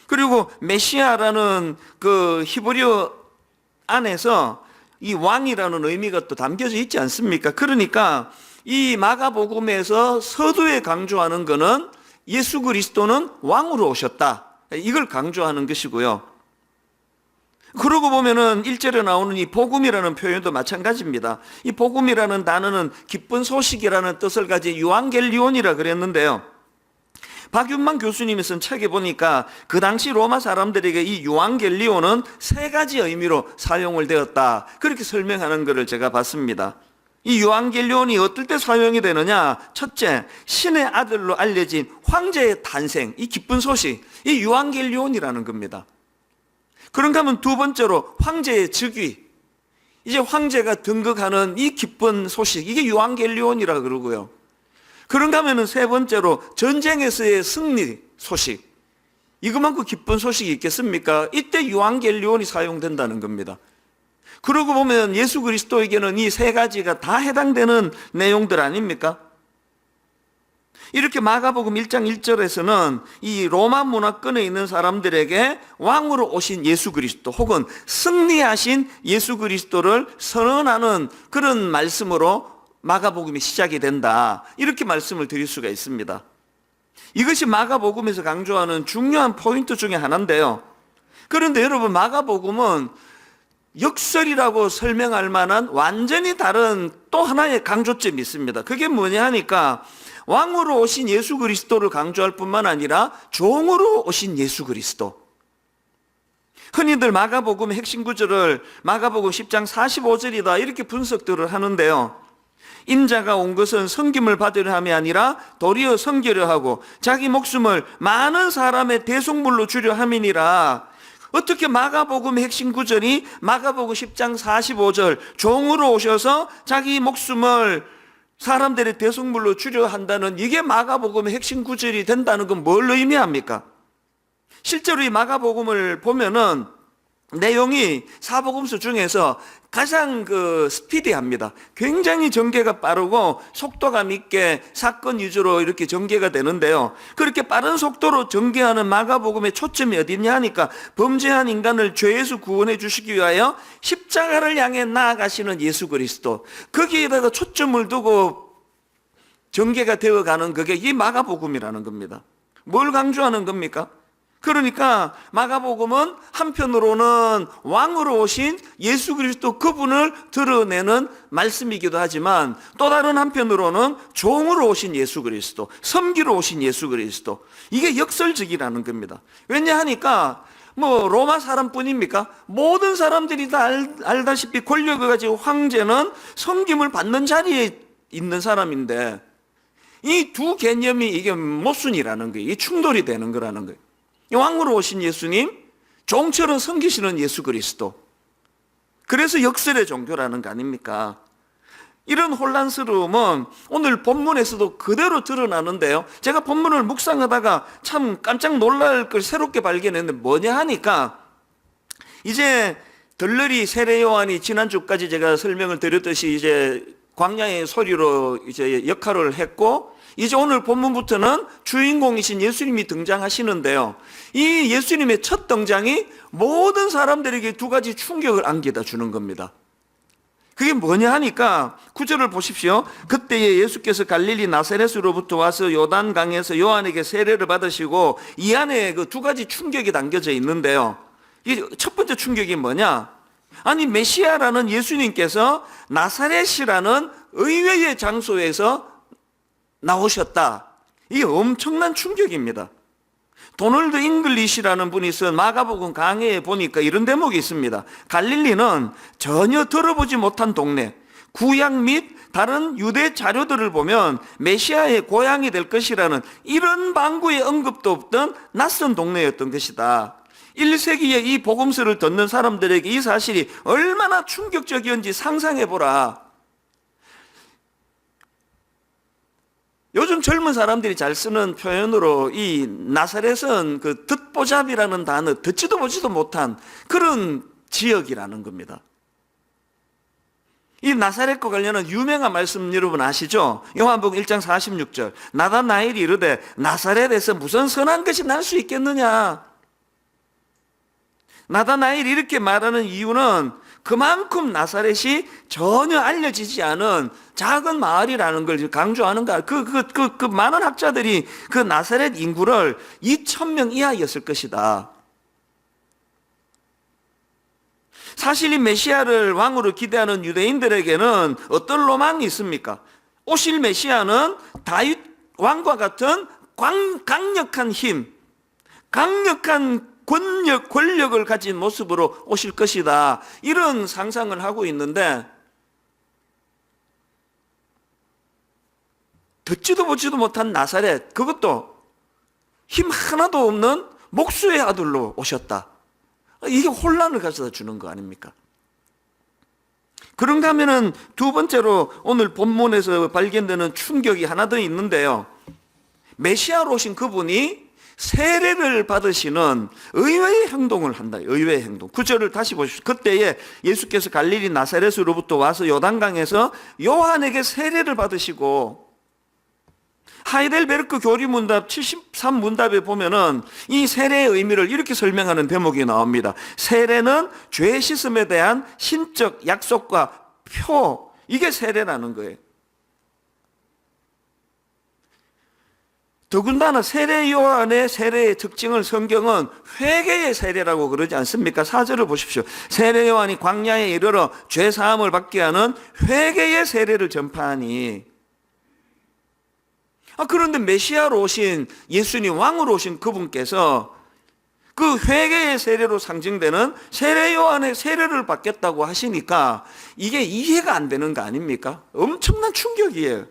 그리고 메시아라는 그 히브리어 안에서 이 왕이라는 의미가 또 담겨져 있지 않습니까? 그러니까 이 마가복음에서 서두에 강조하는 것은 예수 그리스도는 왕으로 오셨다, 이걸 강조하는 것이고요. 그러고 보면은 1절에 나오는 이 복음이라는 표현도 마찬가지입니다. 이 복음이라는 단어는 기쁜 소식이라는 뜻을 가진 유앙겔리온이라 그랬는데요. 박윤만 교수님이 쓴 책에 보니까 그 당시 로마 사람들에게 이 유앙겔리온은 세 가지 의미로 사용을 되었다, 그렇게 설명하는 것을 제가 봤습니다. 이 유앙겔리온이 어떨 때 사용이 되느냐? 첫째, 신의 아들로 알려진 황제의 탄생, 이 기쁜 소식, 이 유앙겔리온이라는 겁니다. 그런가 하면 두 번째로 황제의 즉위, 이제 황제가 등극하는 이 기쁜 소식, 이게 유앙겔리온이라 그러고요. 그런가 하면 세 번째로 전쟁에서의 승리 소식, 이것만큼 기쁜 소식이 있겠습니까? 이때 유앙겔리온이 사용된다는 겁니다. 그러고 보면 예수 그리스도에게는 이 세 가지가 다 해당되는 내용들 아닙니까? 이렇게 마가복음 1장 1절에서는 이 로마 문화권에 있는 사람들에게 왕으로 오신 예수 그리스도 혹은 승리하신 예수 그리스도를 선언하는 그런 말씀으로 마가복음이 시작이 된다, 이렇게 말씀을 드릴 수가 있습니다. 이것이 마가복음에서 강조하는 중요한 포인트 중에 하나인데요. 그런데 여러분, 마가복음은 역설이라고 설명할 만한 완전히 다른 또 하나의 강조점이 있습니다. 그게 뭐냐 하니까 왕으로 오신 예수 그리스도를 강조할 뿐만 아니라 종으로 오신 예수 그리스도. 흔히들 마가복음의 핵심 구절을 마가복음 10장 45절이다 이렇게 분석들을 하는데요. 인자가 온 것은 섬김을 받으려 함이 아니라 도리어 섬기려 하고 자기 목숨을 많은 사람의 대속물로 주려 함이니라. 어떻게 마가복음의 핵심 구절이 마가복음 10장 45절 종으로 오셔서 자기 목숨을 사람들의 대속물로 주려 한다는 이게 마가복음의 핵심 구절이 된다는 건 뭘 의미합니까? 실제로 이 마가복음을 보면은 내용이 사복음서 중에서 가장 스피디합니다. 굉장히 전개가 빠르고 속도감 있게 사건 위주로 이렇게 전개가 되는데요. 그렇게 빠른 속도로 전개하는 마가복음의 초점이 어디냐 하니까 범죄한 인간을 죄에서 구원해 주시기 위하여 십자가를 향해 나아가시는 예수 그리스도, 거기에다가 초점을 두고 전개가 되어가는 그게 이 마가복음이라는 겁니다. 뭘 강조하는 겁니까? 그러니까 마가복음은 한편으로는 왕으로 오신 예수 그리스도 그분을 드러내는 말씀이기도 하지만 또 다른 한편으로는 종으로 오신 예수 그리스도, 섬기러 오신 예수 그리스도, 이게 역설적이라는 겁니다. 왜냐하니까 뭐 로마 사람뿐입니까? 모든 사람들이 다 알다시피 권력을 가지고 황제는 섬김을 받는 자리에 있는 사람인데 이 두 개념이 이게 모순이라는 거예요. 이 충돌이 되는 거라는 거예요. 왕으로 오신 예수님, 종처럼 섬기시는 예수 그리스도. 그래서 역설의 종교라는 거 아닙니까? 이런 혼란스러움은 오늘 본문에서도 그대로 드러나는데요. 제가 본문을 묵상하다가 참 깜짝 놀랄 걸 새롭게 발견했는데 뭐냐 하니까 이제 덜러리 세례 요한이 지난주까지 제가 설명을 드렸듯이 이제 광야의 소리로 이제 역할을 했고 이제 오늘 본문부터는 주인공이신 예수님이 등장하시는데요. 이 예수님의 첫 등장이 모든 사람들에게 두 가지 충격을 안겨다 주는 겁니다. 그게 뭐냐 하니까 9절을 보십시오. 그때에 예수께서 갈릴리 나사렛으로부터 와서 요단강에서 요한에게 세례를 받으시고 이 안에 그 두 가지 충격이 담겨져 있는데요. 이 첫 번째 충격이 뭐냐? 아니 메시아라는 예수님께서 나사렛이라는 의외의 장소에서 나오셨다. 이게 엄청난 충격입니다. 도널드 잉글리시라는 분이 쓴 마가복음 강해에 보니까 이런 대목이 있습니다. 갈릴리는 전혀 들어보지 못한 동네, 구약 및 다른 유대 자료들을 보면 메시아의 고향이 될 것이라는 이런 방구의 언급도 없던 낯선 동네였던 것이다. 1세기에 이 복음서를 듣는 사람들에게 이 사실이 얼마나 충격적이었는지 상상해보라. 요즘 젊은 사람들이 잘 쓰는 표현으로 이 나사렛은 그 듣보잡이라는 단어, 듣지도 보지도 못한 그런 지역이라는 겁니다. 이 나사렛과 관련한 유명한 말씀 여러분 아시죠? 요한복음 1장 46절. 나다나엘이 이르되 나사렛에서 무슨 선한 것이 날 수 있겠느냐? 나다나엘이 이렇게 말하는 이유는 그만큼 나사렛이 전혀 알려지지 않은 작은 마을이라는 걸 강조하는 거야. 그 많은 학자들이 그 나사렛 인구를 2,000명 이하였을 것이다. 사실 이 메시아를 왕으로 기대하는 유대인들에게는 어떤 로망이 있습니까? 오실 메시아는 다윗 왕과 같은 강력한 힘, 강력한 권력을 가진 모습으로 오실 것이다. 이런 상상을 하고 있는데 듣지도 보지도 못한 나사렛, 그것도 힘 하나도 없는 목수의 아들로 오셨다. 이게 혼란을 가져다 주는 거 아닙니까? 그런가 하면은 두 번째로 오늘 본문에서 발견되는 충격이 하나 더 있는데요. 메시아로 오신 그분이 세례를 받으시는 의외의 행동을 한다. 의외의 행동. 9절을 다시 보십시오. 그때에 예수께서 갈릴리 나사렛으로부터 와서 요단강에서 요한에게 세례를 받으시고, 하이델베르크 교리문답 73문답에 보면은 이 세례의 의미를 이렇게 설명하는 대목이 나옵니다. 세례는 죄 씻음에 대한 신적 약속과 표, 이게 세례라는 거예요. 더군다나 세례 요한의 세례의 특징을 성경은 회개의 세례라고 그러지 않습니까? 4절을 보십시오. 세례 요한이 광야에 이르러 죄 사함을 받게 하는 회개의 세례를 전파하니. 그런데 메시아로 오신 예수님, 왕으로 오신 그분께서 그 회개의 세례로 상징되는 세례 요한의 세례를 받겠다고 하시니까 이게 이해가 안 되는 거 아닙니까? 엄청난 충격이에요.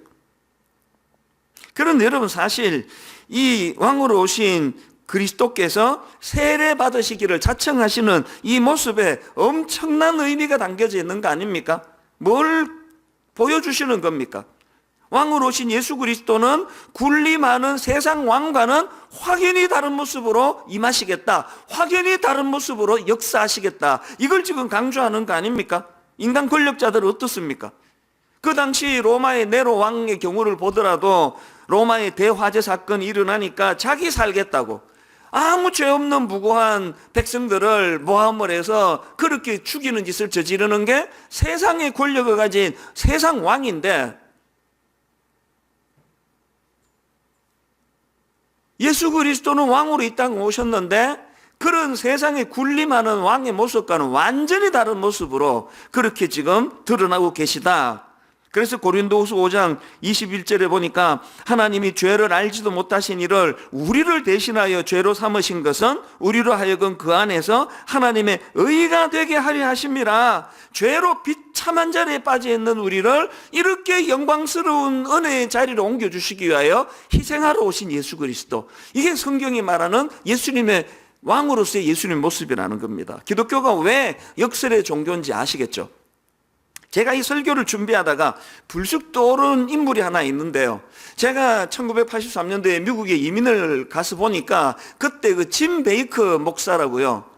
그런데 여러분, 사실 이 왕으로 오신 그리스도께서 세례 받으시기를 자청하시는 이 모습에 엄청난 의미가 담겨져 있는 거 아닙니까? 뭘 보여주시는 겁니까? 왕으로 오신 예수 그리스도는 군림하는 세상 왕과는 확연히 다른 모습으로 임하시겠다. 확연히 다른 모습으로 역사하시겠다. 이걸 지금 강조하는 거 아닙니까? 인간 권력자들은 어떻습니까? 그 당시 로마의 네로 왕의 경우를 보더라도 로마의 대화재 사건이 일어나니까 자기 살겠다고 아무 죄 없는 무고한 백성들을 모함을 해서 그렇게 죽이는 짓을 저지르는 게 세상의 권력을 가진 세상 왕인데, 예수 그리스도는 왕으로 이 땅에 오셨는데 그런 세상에 군림하는 왕의 모습과는 완전히 다른 모습으로 그렇게 지금 드러나고 계시다. 그래서 고린도후서 5장 21절에 보니까 하나님이 죄를 알지도 못하신 이를 우리를 대신하여 죄로 삼으신 것은 우리로 하여금 그 안에서 하나님의 의가 되게 하려 하심이라. 죄로 비참한 자리에 빠져 있는 우리를 이렇게 영광스러운 은혜의 자리로 옮겨주시기 위하여 희생하러 오신 예수 그리스도. 이게 성경이 말하는 예수님의 왕으로서의 예수님의 모습이라는 겁니다. 기독교가 왜 역설의 종교인지 아시겠죠? 제가 이 설교를 준비하다가 불쑥 떠오른 인물이 하나 있는데요. 제가 1983년도에 미국에 이민을 가서 보니까 그때 그 짐 베이커 목사라고요.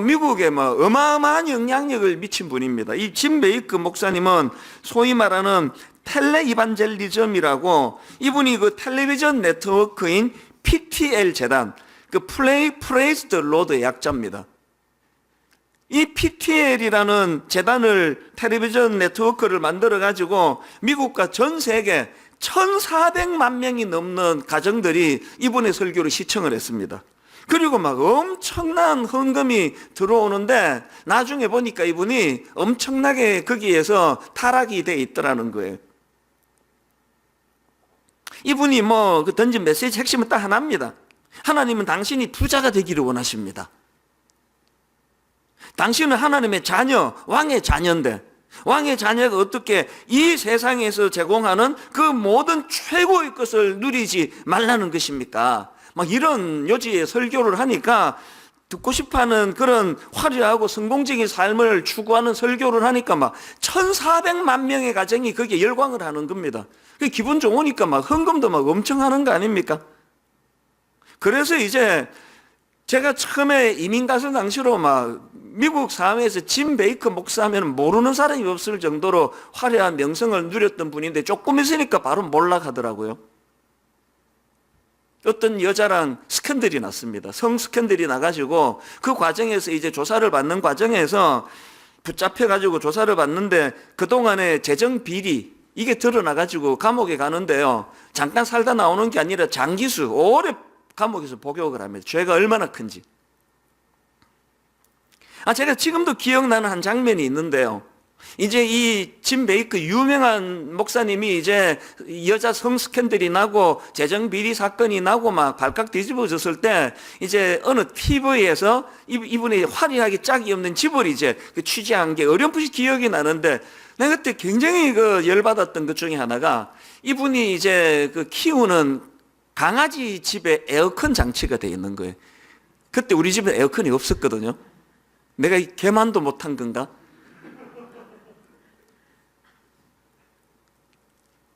미국에 어마어마한 영향력을 미친 분입니다. 이 짐 베이커 목사님은 소위 말하는 텔레 이반젤리즘이라고, 이분이 그 텔레비전 네트워크인 PTL 재단, 그 프레이즈 더 로드의 약자입니다. 이 PTL이라는 재단을, 텔레비전 네트워크를 만들어 가지고 미국과 전 세계 1,400만 명이 넘는 가정들이 이분의 설교를 시청을 했습니다. 그리고 막 엄청난 헌금이 들어오는데 나중에 보니까 이분이 엄청나게 거기에서 타락이 돼 있더라는 거예요. 이분이 그 던진 메시지 핵심은 딱 하나입니다. 하나님은 당신이 부자가 되기를 원하십니다. 당신은 하나님의 자녀, 왕의 자녀인데 왕의 자녀가 어떻게 이 세상에서 제공하는 그 모든 최고의 것을 누리지 말라는 것입니까? 이런 요지의 설교를 하니까, 듣고 싶어하는 그런 화려하고 성공적인 삶을 추구하는 설교를 하니까 1,400만 명의 가정이 거기에 열광을 하는 겁니다. 기분 좋으니까 헌금도 엄청 하는 거 아닙니까? 그래서 이제 제가 처음에 이민 가서 당시로 미국 사회에서 짐 베이커 목사 하면 모르는 사람이 없을 정도로 화려한 명성을 누렸던 분인데 조금 있으니까 바로 몰락하더라고요. 어떤 여자랑 스캔들이 났습니다. 성 스캔들이 나가지고 그 과정에서 이제 조사를 받는 과정에서 붙잡혀가지고 조사를 받는데 그동안의 재정 비리, 이게 드러나가지고 감옥에 가는데요. 잠깐 살다 나오는 게 아니라 장기수, 오래 감옥에서 복역을 합니다. 죄가 얼마나 큰지. 제가 지금도 기억나는 한 장면이 있는데요. 이제 이 짐 베이커 유명한 목사님이 이제 여자 성 스캔들이 나고 재정 비리 사건이 나고 발칵 뒤집어졌을 때 이제 어느 TV에서 이분이 화려하게 짝이 없는 집을 이제 취재한 게 어렴풋이 기억이 나는데, 내가 그때 굉장히 열받았던 것 중에 하나가, 이분이 이제 키우는 강아지 집에 에어컨 장치가 되어 있는 거예요. 그때 우리 집에 에어컨이 없었거든요. 내가 개만도 못한 건가?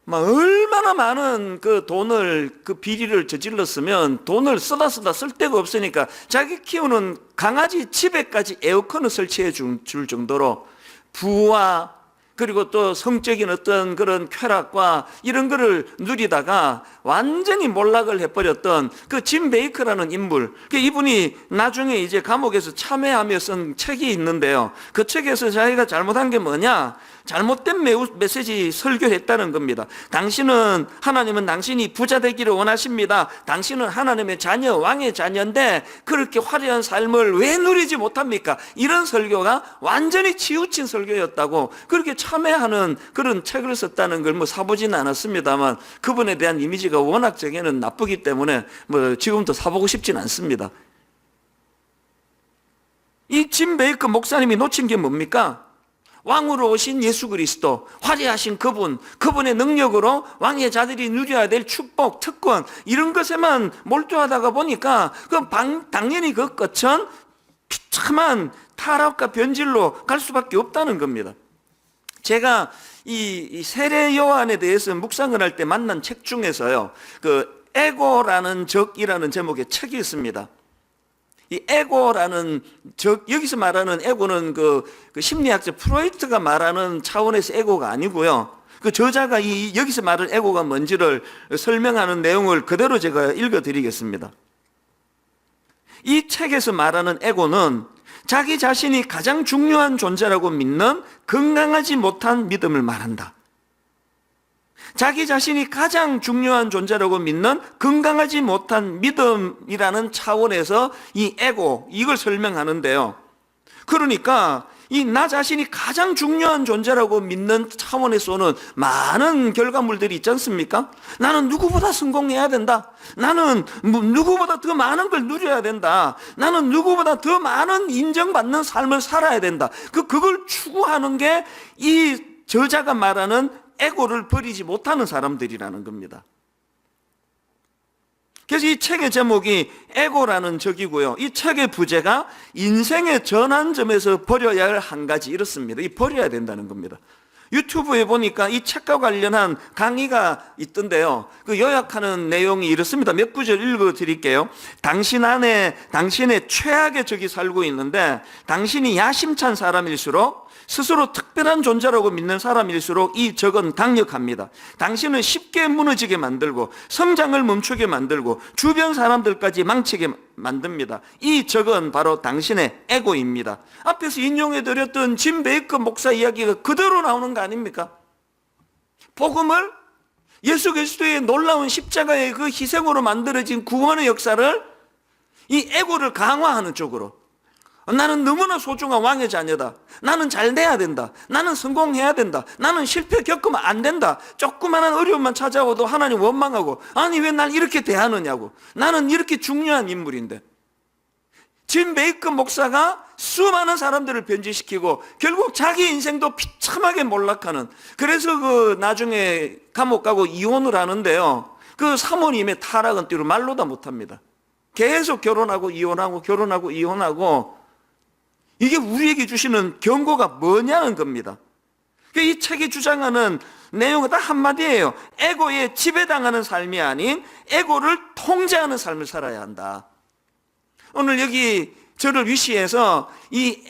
얼마나 많은 돈을, 비리를 저질렀으면 돈을 쓰다 쓸 데가 없으니까 자기 키우는 강아지 집에까지 에어컨을 설치해 줄 정도로 부와 그리고 또 성적인 어떤 그런 쾌락과 이런 거를 누리다가 완전히 몰락을 해버렸던 그 짐 베이커라는 인물. 이분이 나중에 이제 감옥에서 참회하며 쓴 책이 있는데요. 그 책에서 자기가 잘못한 게 뭐냐? 잘못된 메시지 설교했다는 겁니다. 하나님은 당신이 부자 되기를 원하십니다. 당신은 하나님의 자녀, 왕의 자녀인데 그렇게 화려한 삶을 왜 누리지 못합니까? 이런 설교가 완전히 치우친 설교였다고, 그렇게 참회하는 그런 책을 썼다는 걸 사보지는 않았습니다만, 그분에 대한 이미지가 워낙 제게는 나쁘기 때문에 지금도 사보고 싶진 않습니다. 이 짐 베이커 목사님이 놓친 게 뭡니까? 왕으로 오신 예수 그리스도, 화려하신 그분의 능력으로 왕의 자들이 누려야 될 축복, 특권, 이런 것에만 몰두하다가 보니까 당연히 그 끝은 비참한 타락과 변질로 갈 수밖에 없다는 겁니다. 제가 이 세례 요한에 대해서 묵상을 할 때 만난 책 중에서요, 에고라는 적이라는 제목의 책이 있습니다. 이 에고라는 여기서 말하는 에고는 그 심리학자 프로이트가 말하는 차원에서 에고가 아니고요. 그 저자가 여기서 말하는 에고가 뭔지를 설명하는 내용을 그대로 제가 읽어드리겠습니다. 이 책에서 말하는 에고는 자기 자신이 가장 중요한 존재라고 믿는 건강하지 못한 믿음을 말한다. 자기 자신이 가장 중요한 존재라고 믿는 건강하지 못한 믿음이라는 차원에서 이 에고, 이걸 설명하는데요. 그러니까 이 나 자신이 가장 중요한 존재라고 믿는 차원에서는 많은 결과물들이 있지 않습니까? 나는 누구보다 성공해야 된다. 나는 누구보다 더 많은 걸 누려야 된다. 나는 누구보다 더 많은 인정받는 삶을 살아야 된다. 그걸 추구하는 게 이 저자가 말하는 에고를 버리지 못하는 사람들이라는 겁니다. 그래서 이 책의 제목이 에고라는 적이고요. 이 책의 부제가 인생의 전환점에서 버려야 할 한 가지 이렇습니다. 이 버려야 된다는 겁니다. 유튜브에 보니까 이 책과 관련한 강의가 있던데요. 그 요약하는 내용이 이렇습니다. 몇 구절 읽어 드릴게요. 당신 안에 당신의 최악의 적이 살고 있는데 당신이 야심찬 사람일수록 스스로 특별한 존재라고 믿는 사람일수록 이 적은 강력합니다. 당신은 쉽게 무너지게 만들고 성장을 멈추게 만들고 주변 사람들까지 망치게 만듭니다. 이 적은 바로 당신의 에고입니다. 앞에서 인용해드렸던 짐 베이커 목사 이야기가 그대로 나오는 거 아닙니까? 복음을 예수 그리스도의 놀라운 십자가의 그 희생으로 만들어진 구원의 역사를 이 에고를 강화하는 쪽으로, 나는 너무나 소중한 왕의 자녀다. 나는 잘 돼야 된다. 나는 성공해야 된다. 나는 실패 겪으면 안 된다. 조그마한 어려움만 찾아와도 하나님 원망하고, 아니 왜 날 이렇게 대하느냐고. 나는 이렇게 중요한 인물인데. 짐 베이커 목사가 수많은 사람들을 변질시키고 결국 자기 인생도 비참하게 몰락하는, 그래서 그 나중에 감옥 가고 이혼을 하는데요, 그 사모님의 타락은 띠로 말로 다 못합니다. 계속 결혼하고 이혼하고 결혼하고 이혼하고. 이게 우리에게 주시는 경고가 뭐냐는 겁니다. 이 책이 주장하는 내용은 딱 한마디예요. 에고에 지배당하는 삶이 아닌 에고를 통제하는 삶을 살아야 한다. 오늘 여기 저를 위시해서 이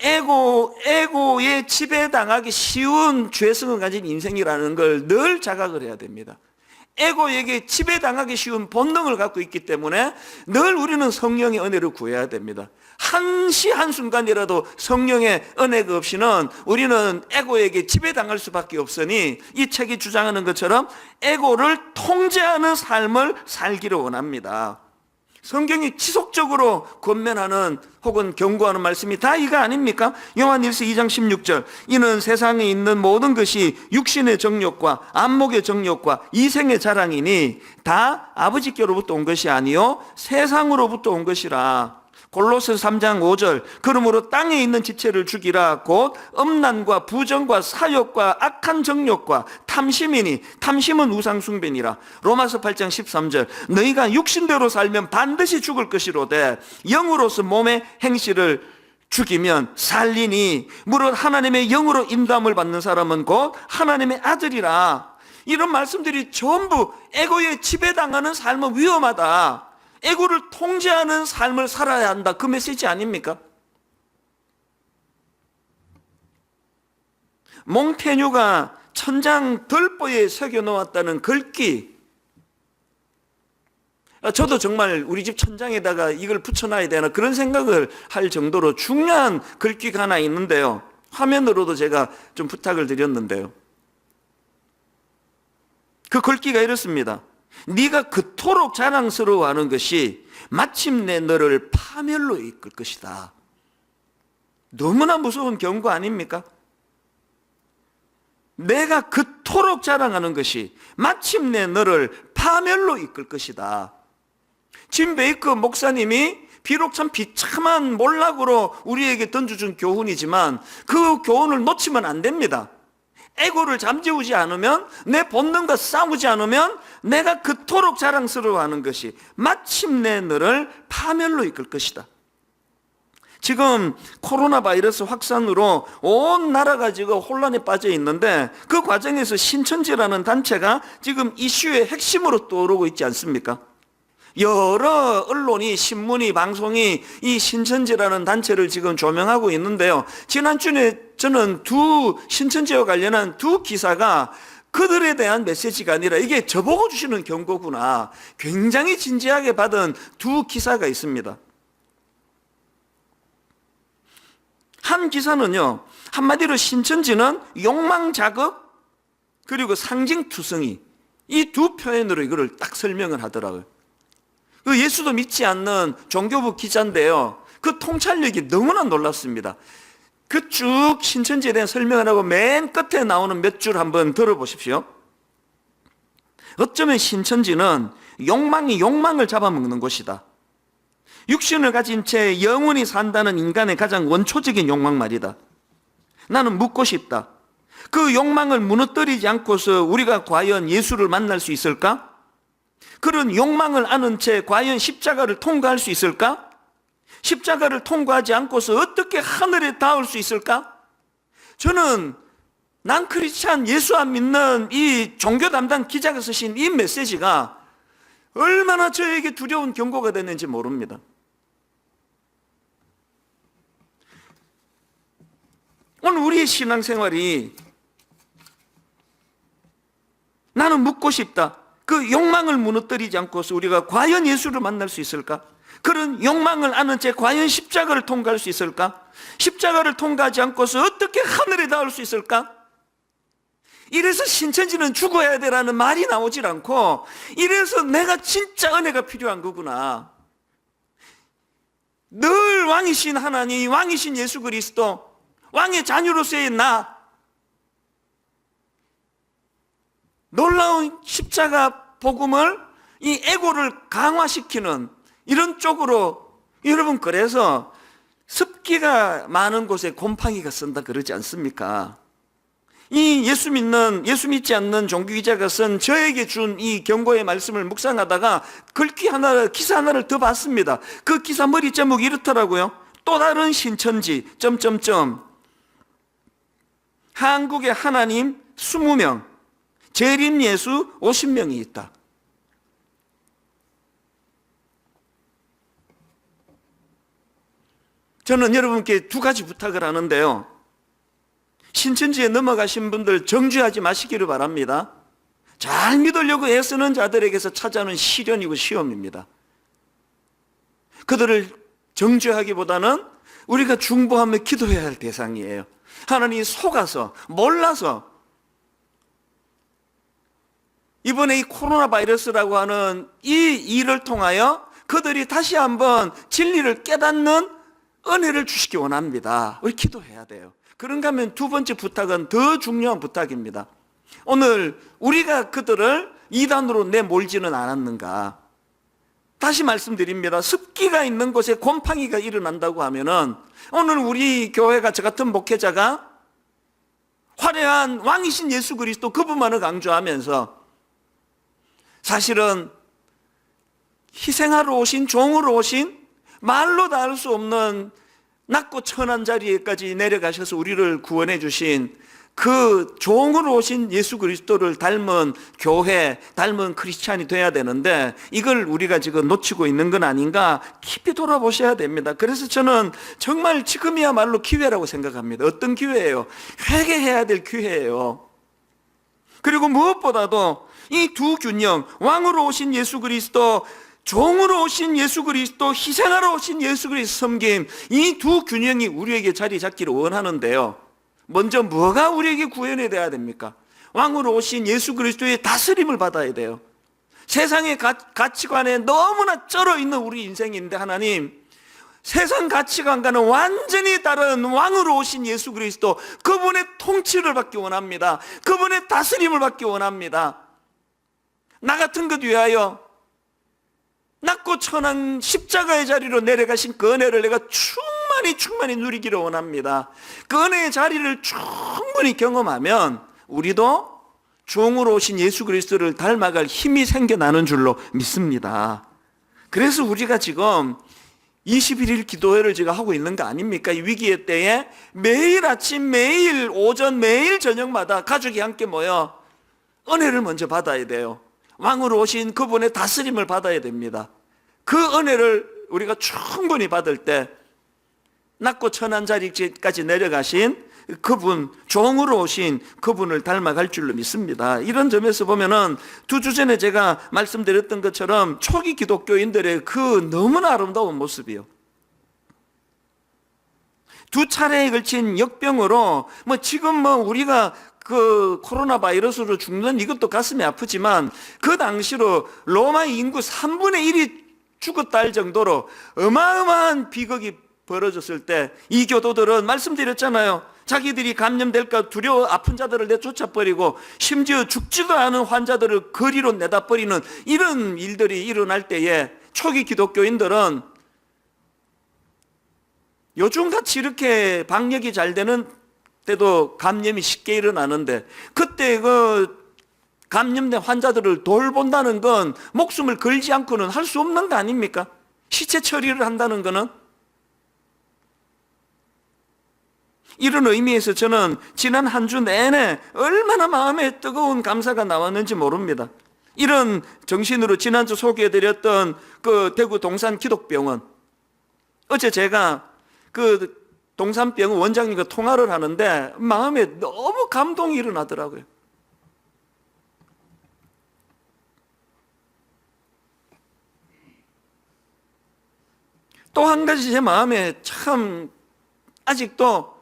에고에 지배당하기 쉬운 죄성을 가진 인생이라는 걸 늘 자각을 해야 됩니다. 에고에게 지배당하기 쉬운 본능을 갖고 있기 때문에 늘 우리는 성령의 은혜를 구해야 됩니다. 한순간이라도 성령의 은혜가 없이는 우리는 에고에게 지배당할 수밖에 없으니 이 책이 주장하는 것처럼 에고를 통제하는 삶을 살기를 원합니다. 성경이 지속적으로 권면하는 혹은 경고하는 말씀이 다 이거 아닙니까? 요한일서 2장 16절, 이는 세상에 있는 모든 것이 육신의 정욕과 안목의 정욕과 이생의 자랑이니 다 아버지께로부터 온 것이 아니요 세상으로부터 온 것이라. 골로새서 3장 5절, 그러므로 땅에 있는 지체를 죽이라. 곧 음란과 부정과 사욕과 악한 정욕과 탐심이니 탐심은 우상숭배니라. 로마서 8장 13절, 너희가 육신대로 살면 반드시 죽을 것이로되 영으로서 몸의 행실을 죽이면 살리니 무릇 하나님의 영으로 인도함을 받는 사람은 곧 하나님의 아들이라. 이런 말씀들이 전부 에고에 지배당하는 삶은 위험하다, 에고를 통제하는 삶을 살아야 한다, 그 메시지 아닙니까? 몽테뉴가 천장 덜보에 새겨놓았다는 글귀, 저도 정말 우리 집 천장에다가 이걸 붙여놔야 되나 그런 생각을 할 정도로 중요한 글귀가 하나 있는데요, 화면으로도 제가 좀 부탁을 드렸는데요, 그 글귀가 이렇습니다. 네가 그토록 자랑스러워하는 것이 마침내 너를 파멸로 이끌 것이다. 너무나 무서운 경고 아닙니까? 내가 그토록 자랑하는 것이 마침내 너를 파멸로 이끌 것이다. 짐 베이커 목사님이 비록 참 비참한 몰락으로 우리에게 던져준 교훈이지만 그 교훈을 놓치면 안 됩니다. 에고를 잠재우지 않으면, 내 본능과 싸우지 않으면 내가 그토록 자랑스러워하는 것이 마침내 너를 파멸로 이끌 것이다. 지금 코로나 바이러스 확산으로 온 나라가 지금 혼란에 빠져 있는데 그 과정에서 신천지라는 단체가 지금 이슈의 핵심으로 떠오르고 있지 않습니까? 여러 언론이, 신문이, 방송이 이 신천지라는 단체를 지금 조명하고 있는데요, 지난주에 저는 두 신천지와 관련한 두 기사가 그들에 대한 메시지가 아니라 이게 저보고 주시는 경고구나, 굉장히 진지하게 받은 두 기사가 있습니다. 한 기사는요, 한마디로 신천지는 욕망 자극 그리고 상징투성이, 이 두 표현으로 이거를 딱 설명을 하더라고요. 그 예수도 믿지 않는 종교부 기자인데요, 그 통찰력이 너무나 놀랐습니다. 그 쭉 신천지에 대한 설명을 하고 맨 끝에 나오는 몇 줄 한번 들어보십시오. 어쩌면 신천지는 욕망이 욕망을 잡아먹는 곳이다. 육신을 가진 채 영원히 산다는 인간의 가장 원초적인 욕망 말이다. 나는 묻고 싶다. 그 욕망을 무너뜨리지 않고서 우리가 과연 예수를 만날 수 있을까? 그런 욕망을 아는 채 과연 십자가를 통과할 수 있을까? 십자가를 통과하지 않고서 어떻게 하늘에 닿을 수 있을까? 저는 난 크리스찬 예수 안 믿는 이 종교 담당 기자가 쓰신 이 메시지가 얼마나 저에게 두려운 경고가 됐는지 모릅니다. 오늘 우리의 신앙생활이 나는 묻고 싶다. 그 욕망을 무너뜨리지 않고서 우리가 과연 예수를 만날 수 있을까? 그런 욕망을 아는 채 과연 십자가를 통과할 수 있을까? 십자가를 통과하지 않고서 어떻게 하늘에 닿을 수 있을까? 이래서 신천지는 죽어야 되라는 말이 나오질 않고, 이래서 내가 진짜 은혜가 필요한 거구나. 늘 왕이신 하나님, 왕이신 예수 그리스도, 왕의 자녀로서의 나, 놀라운 십자가 복음을, 이 에고를 강화시키는 이런 쪽으로, 여러분, 그래서 습기가 많은 곳에 곰팡이가 쓴다 그러지 않습니까? 이 예수 믿지 않는 종교기자가 쓴 저에게 준 이 경고의 말씀을 묵상하다가 기사 하나를 더 봤습니다. 그 기사 머리 제목이 이렇더라고요. 또 다른 신천지, 한국에 하나님 20명, 재림 예수 50명이 있다. 저는 여러분께 두 가지 부탁을 하는데요. 신천지에 넘어가신 분들 정죄하지 마시기를 바랍니다. 잘 믿으려고 애쓰는 자들에게서 찾아오는 시련이고 시험입니다. 그들을 정죄하기보다는 우리가 중보하며 기도해야 할 대상이에요. 하나님이 속아서, 몰라서 이번에 이 코로나 바이러스라고 하는 이 일을 통하여 그들이 다시 한번 진리를 깨닫는 은혜를 주시기 원합니다. 우리 기도해야 돼요. 그런가 하면 두 번째 부탁은 더 중요한 부탁입니다. 오늘 우리가 그들을 이단으로 내몰지는 않았는가? 다시 말씀드립니다. 습기가 있는 곳에 곰팡이가 일어난다고 하면은 오늘 우리 교회가, 저 같은 목회자가 화려한 왕이신 예수 그리스도 그분만을 강조하면서 사실은 희생하러 오신, 종으로 오신, 말로 다 할 수 없는 낮고 천한 자리에까지 내려가셔서 우리를 구원해 주신 그 종으로 오신 예수 그리스도를 닮은 교회, 닮은 크리스찬이 돼야 되는데 이걸 우리가 지금 놓치고 있는 건 아닌가 깊이 돌아보셔야 됩니다. 그래서 저는 정말 지금이야말로 기회라고 생각합니다. 어떤 기회예요? 회개해야 될 기회예요. 그리고 무엇보다도 이 두 균형, 왕으로 오신 예수 그리스도, 종으로 오신 예수 그리스도, 희생하러 오신 예수 그리스도 섬김, 이 두 균형이 우리에게 자리 잡기를 원하는데요. 먼저 뭐가 우리에게 구현이 돼야 됩니까? 왕으로 오신 예수 그리스도의 다스림을 받아야 돼요. 세상의 가치관에 너무나 쩔어 있는 우리 인생인데 하나님, 세상 가치관과는 완전히 다른 왕으로 오신 예수 그리스도, 그분의 통치를 받기 원합니다. 그분의 다스림을 받기 원합니다. 나 같은 것 위하여 낮고 천한 십자가의 자리로 내려가신 그 은혜를 내가 충만히 누리기를 원합니다. 그 은혜의 자리를 충분히 경험하면 우리도 종으로 오신 예수 그리스도를 닮아갈 힘이 생겨나는 줄로 믿습니다. 그래서 우리가 지금 21일 기도회를 제가 하고 있는 거 아닙니까? 이 위기의 때에 매일 아침, 매일 오전, 매일 저녁마다 가족이 함께 모여 은혜를 먼저 받아야 돼요. 왕으로 오신 그분의 다스림을 받아야 됩니다. 그 은혜를 우리가 충분히 받을 때 낮고 천한 자리까지 내려가신 그분, 종으로 오신 그분을 닮아갈 줄로 믿습니다. 이런 점에서 보면은 두 주 전에 제가 말씀드렸던 것처럼 초기 기독교인들의 그 너무나 아름다운 모습이요. 두 차례에 걸친 역병으로 지금 우리가 그 코로나 바이러스로 죽는 이것도 가슴이 아프지만 그 당시로 로마 인구 3분의 1이 죽었다 할 정도로 어마어마한 비극이 벌어졌을 때 이 교도들은 말씀드렸잖아요. 자기들이 감염될까 두려워 아픈 자들을 내쫓아버리고 심지어 죽지도 않은 환자들을 거리로 내다버리는 이런 일들이 일어날 때에 초기 기독교인들은 요즘같이 이렇게 방역이 잘 되는 때도 감염이 쉽게 일어나는데 그때 그 감염된 환자들을 돌본다는 건 목숨을 걸지 않고는 할 수 없는 거 아닙니까? 시체 처리를 한다는 거는. 이런 의미에서 저는 지난 한 주 내내 얼마나 마음에 뜨거운 감사가 나왔는지 모릅니다. 이런 정신으로 지난주 소개해드렸던 그 대구 동산 기독병원, 어제 제가 그 동산병원 원장님과 통화를 하는데 마음에 너무 감동이 일어나더라고요. 또 한 가지 제 마음에 참 아직도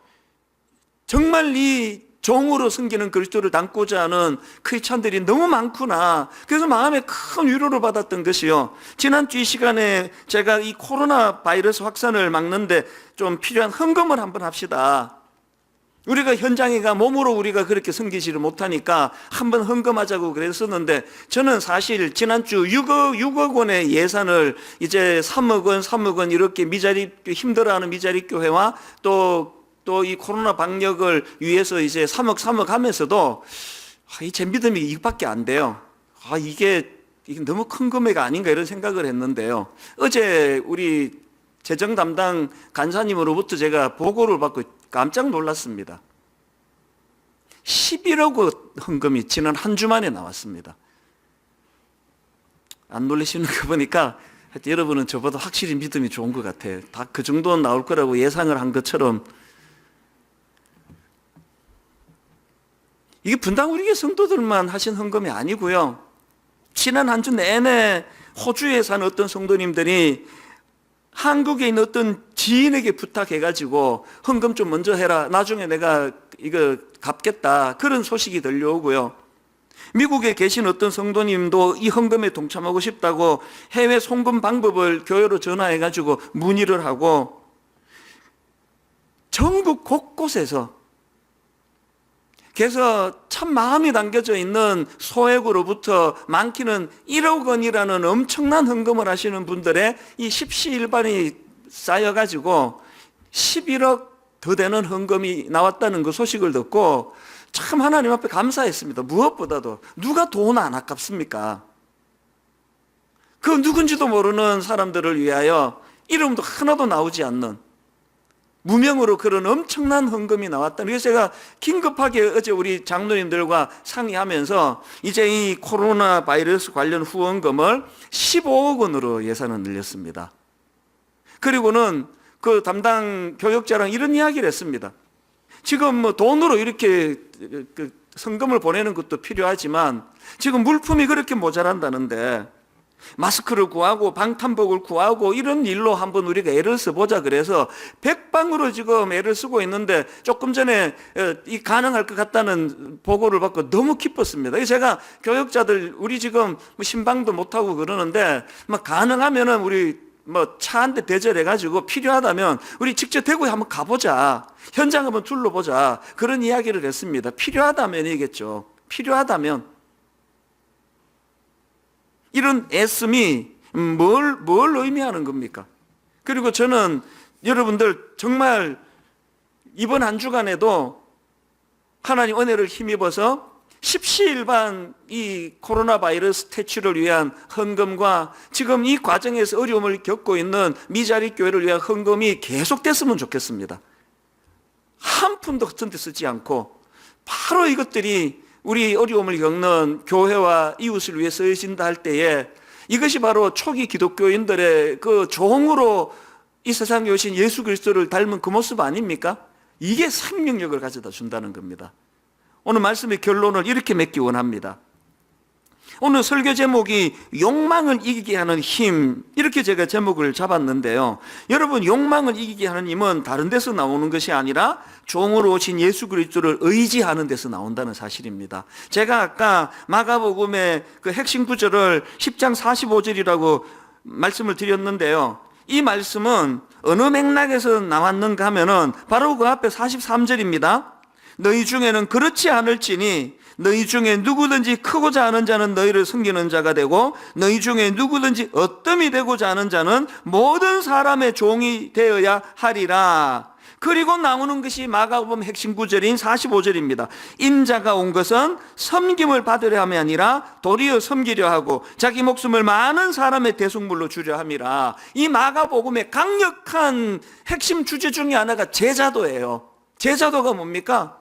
정말 이 종으로 섬기는 그리스도를 담고자 하는 크리스찬들이 너무 많구나. 그래서 마음에 큰 위로를 받았던 것이요, 지난주 이 시간에 제가 이 코로나 바이러스 확산을 막는데 좀 필요한 헌금을 한번 합시다. 우리가 현장에 가 몸으로 우리가 그렇게 섬기지를 못하니까 한번 헌금하자고 그랬었는데, 저는 사실 지난주 6억 원의 예산을 이제 3억 원 이렇게 힘들어하는 미자립 교회와 또 이 코로나 방역을 위해서 이제 3억 하면서도 제 믿음이 이밖에 안 돼요. 이게 너무 큰 금액 아닌가 이런 생각을 했는데요. 어제 우리 재정 담당 간사님으로부터 제가 보고를 받고 깜짝 놀랐습니다. 11억 원 헌금이 지난 한 주 만에 나왔습니다. 안 놀라시는 거 보니까 여러분은 저보다 확실히 믿음이 좋은 것 같아요. 다 그 정도는 나올 거라고 예상을 한 것처럼. 이게 분당 우리 교회 성도들만 하신 헌금이 아니고요, 지난 한 주 내내 호주에 사는 어떤 성도님들이 한국에 있는 어떤 지인에게 부탁해가지고 헌금 좀 먼저 해라, 나중에 내가 이거 갚겠다, 그런 소식이 들려오고요. 미국에 계신 어떤 성도님도 이 헌금에 동참하고 싶다고 해외 송금 방법을 교회로 전화해가지고 문의를 하고, 전국 곳곳에서, 그래서 참 마음이 담겨져 있는 소액으로부터 많기는 1억 원이라는 엄청난 헌금을 하시는 분들의 이 십시일반이 쌓여가지고 11억 더 되는 헌금이 나왔다는 그 소식을 듣고 참 하나님 앞에 감사했습니다. 무엇보다도 누가 돈 안 아깝습니까? 그 누군지도 모르는 사람들을 위하여 이름도 하나도 나오지 않는 무명으로 그런 엄청난 헌금이 나왔다. 그래서 제가 긴급하게 어제 우리 장로님들과 상의하면서 이제 이 코로나 바이러스 관련 후원금을 15억 원으로 예산을 늘렸습니다. 그리고는 그 담당 교역자랑 이런 이야기를 했습니다. 지금 뭐 돈으로 이렇게 그 성금을 보내는 것도 필요하지만 지금 물품이 그렇게 모자란다는데 마스크를 구하고 방탄복을 구하고 이런 일로 한번 우리가 애를 써보자 그래서 백방으로 지금 애를 쓰고 있는데, 조금 전에 이 가능할 것 같다는 보고를 받고 너무 기뻤습니다. 제가 교역자들 우리 지금 신방도 못하고 그러는데 가능하면은 우리 차 한 대 대절해가지고 필요하다면 우리 직접 대구에 한번 가보자, 현장 한번 둘러보자, 그런 이야기를 했습니다. 필요하다면이겠죠. 필요하다면. 이런 애씀이 뭘 의미하는 겁니까? 그리고 저는 여러분들 정말 이번 한 주간에도 하나님 은혜를 힘입어서 십시일반 이 코로나 바이러스 퇴치를 위한 헌금과 지금 이 과정에서 어려움을 겪고 있는 미자립 교회를 위한 헌금이 계속됐으면 좋겠습니다. 한 푼도 허튼 데 쓰지 않고 바로 이것들이 우리 어려움을 겪는 교회와 이웃을 위해 쓰여진다 할 때에 이것이 바로 초기 기독교인들의 그 종으로 이 세상에 오신 예수 그리스도를 닮은 그 모습 아닙니까? 이게 생명력을 가져다 준다는 겁니다. 오늘 말씀의 결론을 이렇게 맺기 원합니다. 오늘 설교 제목이 욕망을 이기게 하는 힘, 이렇게 제가 제목을 잡았는데요. 여러분, 욕망을 이기게 하는 힘은 다른 데서 나오는 것이 아니라 종으로 오신 예수 그리스도를 의지하는 데서 나온다는 사실입니다. 제가 아까 마가복음의 그 핵심 구절을 10장 45절이라고 말씀을 드렸는데요. 이 말씀은 어느 맥락에서 나왔는가 하면은 바로 그 앞에 43절입니다. 너희 중에는 그렇지 않을지니 너희 중에 누구든지 크고자 하는 자는 너희를 섬기는 자가 되고 너희 중에 누구든지 어뜸이 되고자 하는 자는 모든 사람의 종이 되어야 하리라. 그리고 나오는 것이 마가복음 핵심 구절인 45절입니다. 인자가 온 것은 섬김을 받으려 함이 아니라 도리어 섬기려 하고 자기 목숨을 많은 사람의 대속물로 주려 함이라. 이 마가복음의 강력한 핵심 주제 중에 하나가 제자도예요. 제자도가 뭡니까?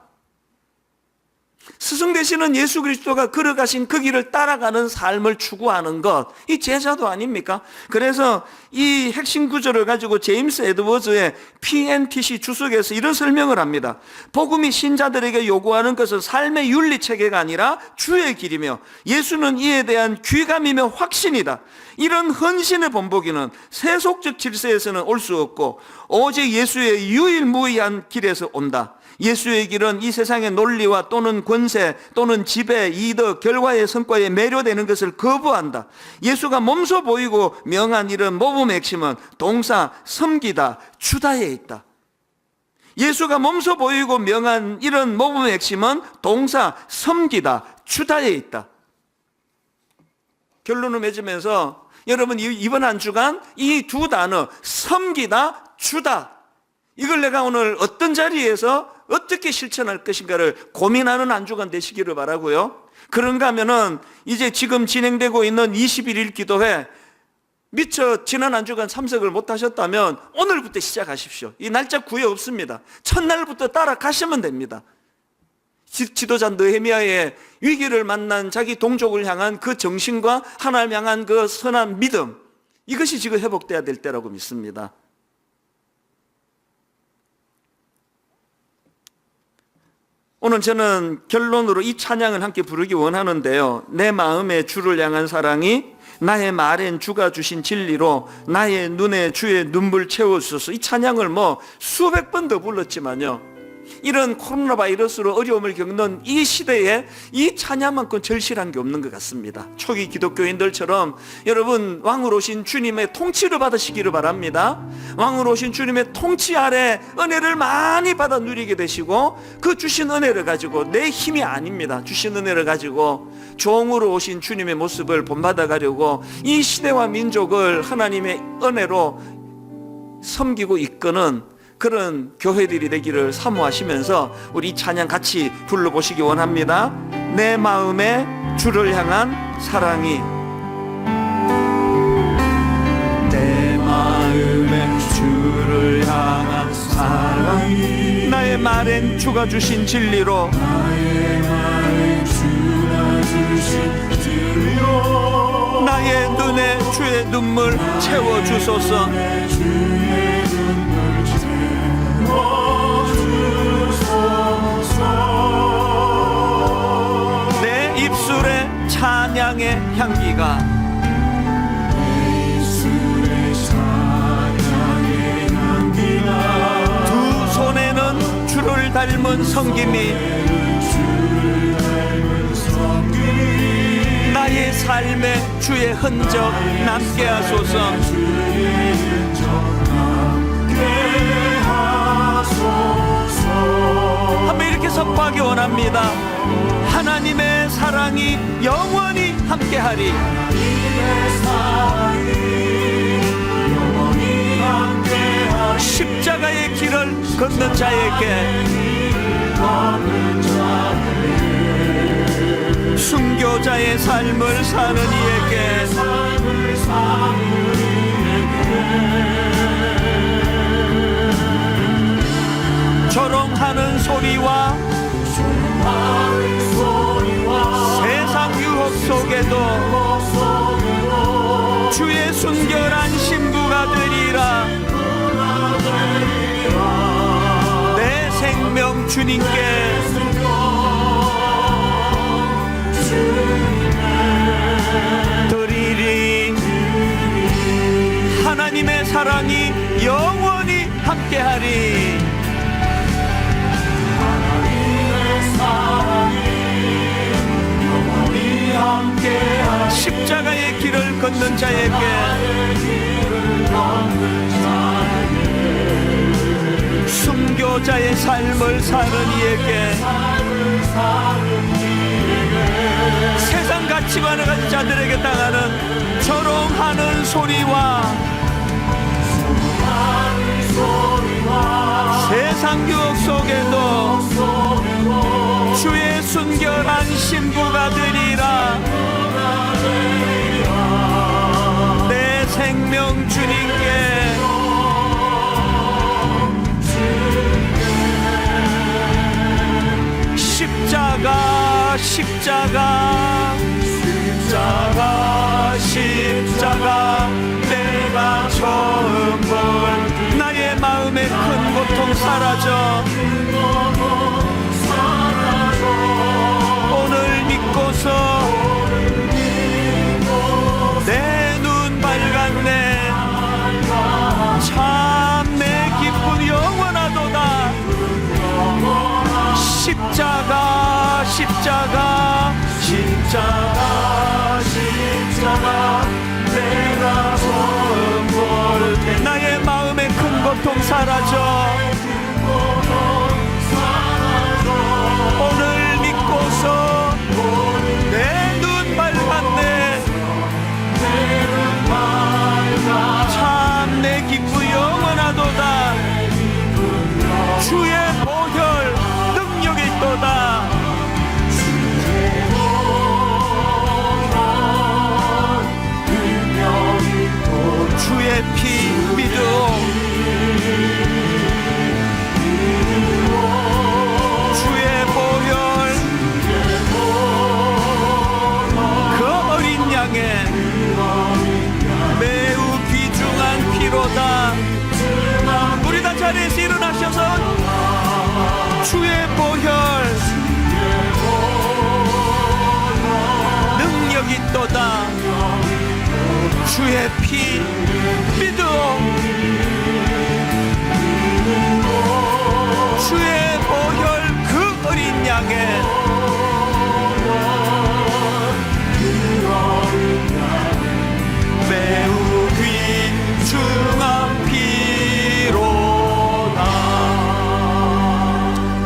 스승 되시는 예수 그리스도가 걸어가신 그 길을 따라가는 삶을 추구하는 것, 이 제자도 아닙니까? 그래서 이 핵심 구절을 가지고 제임스 에드워즈의 PNTC 주석에서 이런 설명을 합니다. 복음이 신자들에게 요구하는 것은 삶의 윤리 체계가 아니라 주의 길이며 예수는 이에 대한 귀감이며 확신이다. 이런 헌신의 본보기는 세속적 질서에서는 올 수 없고 오직 예수의 유일무이한 길에서 온다. 예수의 길은 이 세상의 논리와 또는 권세 또는 지배, 이득, 결과의 성과에 매료되는 것을 거부한다. 예수가 몸소 보이고 명한 이런 모범의 핵심은 동사 섬기다, 주다에 있다. 예수가 몸소 보이고 명한 이런 모범의 핵심은 동사 섬기다, 주다에 있다. 결론을 맺으면서 여러분 이번 한 주간 이 두 단어 섬기다, 주다, 이걸 내가 오늘 어떤 자리에서 어떻게 실천할 것인가를 고민하는 한 주간 되시기를 바라고요. 그런가 하면은 이제 지금 진행되고 있는 21일 기도회 미처 지난 한 주간 참석을 못 하셨다면 오늘부터 시작하십시오. 이 날짜 구애 없습니다. 첫날부터 따라가시면 됩니다. 지도자 느헤미야의 위기를 만난 자기 동족을 향한 그 정신과 하나님 향한 그 선한 믿음, 이것이 지금 회복돼야 될 때라고 믿습니다. 오늘 저는 결론으로 이 찬양을 함께 부르기 원하는데요. 내 마음에 주를 향한 사랑이 나의 말엔 주가 주신 진리로 나의 눈에 주의 눈물 채워주소서. 이 찬양을 수백 번 더 불렀지만요, 이런 코로나 바이러스로 어려움을 겪는 이 시대에 이 찬양만큼 절실한 게 없는 것 같습니다. 초기 기독교인들처럼 여러분 왕으로 오신 주님의 통치를 받으시기를 바랍니다. 왕으로 오신 주님의 통치 아래 은혜를 많이 받아 누리게 되시고 그 주신 은혜를 가지고, 내 힘이 아닙니다, 주신 은혜를 가지고 종으로 오신 주님의 모습을 본받아 가려고 이 시대와 민족을 하나님의 은혜로 섬기고 이끄는 그런 교회들이 되기를 사모하시면서 우리 이 찬양 같이 불러보시기 원합니다. 내 마음에 주를 향한 사랑이, 내 마음에 주를 향한 사랑이 나의 말엔 주가 주신 진리로 나의 말에 주가 주신 진리로 나의 눈에 주의 눈물 채워주소서. 주의 눈물 채워주소서. 내 입술에 찬양의 향기가 내 입술에 찬양의 향기가 두 손에는 주를 닮은 섬김이 나의 삶에 주의 흔적 남게 하소서. 한번 이렇게 선포하기 원합니다. 하나님의 사랑이 영원히 함께하리. 십자가의 길을 걷는 자에게, 순교자의 삶을 사는 이에게, 조롱하는 소리와 세상 유혹 속에도 주의 순결한 신부가 되리라. 내 생명 주님께 드리리. 하나님의 사랑이 영원히 함께하리. 십자가의 길을 걷는 자에게 순교자의 삶을 사는 이에게, 세상 가치관을 가진 자들에게 당하는 조롱하는 소리와 세상 유혹 속에도 주의 순결한 신부가 되리라. 내 생명 주님께 십자가 십자가 십자가 십자가 내가 처음 본 나의 마음의 큰 고통 사라져 오늘 믿고서 내 눈 밝았네. 참 내 기쁨 영원하도다. 십자가 십자가 십자가 십자가 내가 처음 볼 때 나의 마음의 큰 고통 사라져 오늘 믿고서 내 눈 밝았네. 참 내 기쁨 영원하도다. 주의 보혈 능력이 있도다. 주의 피 믿음 주의 보혈 그 어린 양의 매우 귀중한 피로다. 우리 다 자리에서 일어나셔서 주의 보혈 능력 있도다. 주의 피 믿음 주의 보혈 그 어린 양의 매우 귀중한 피로다.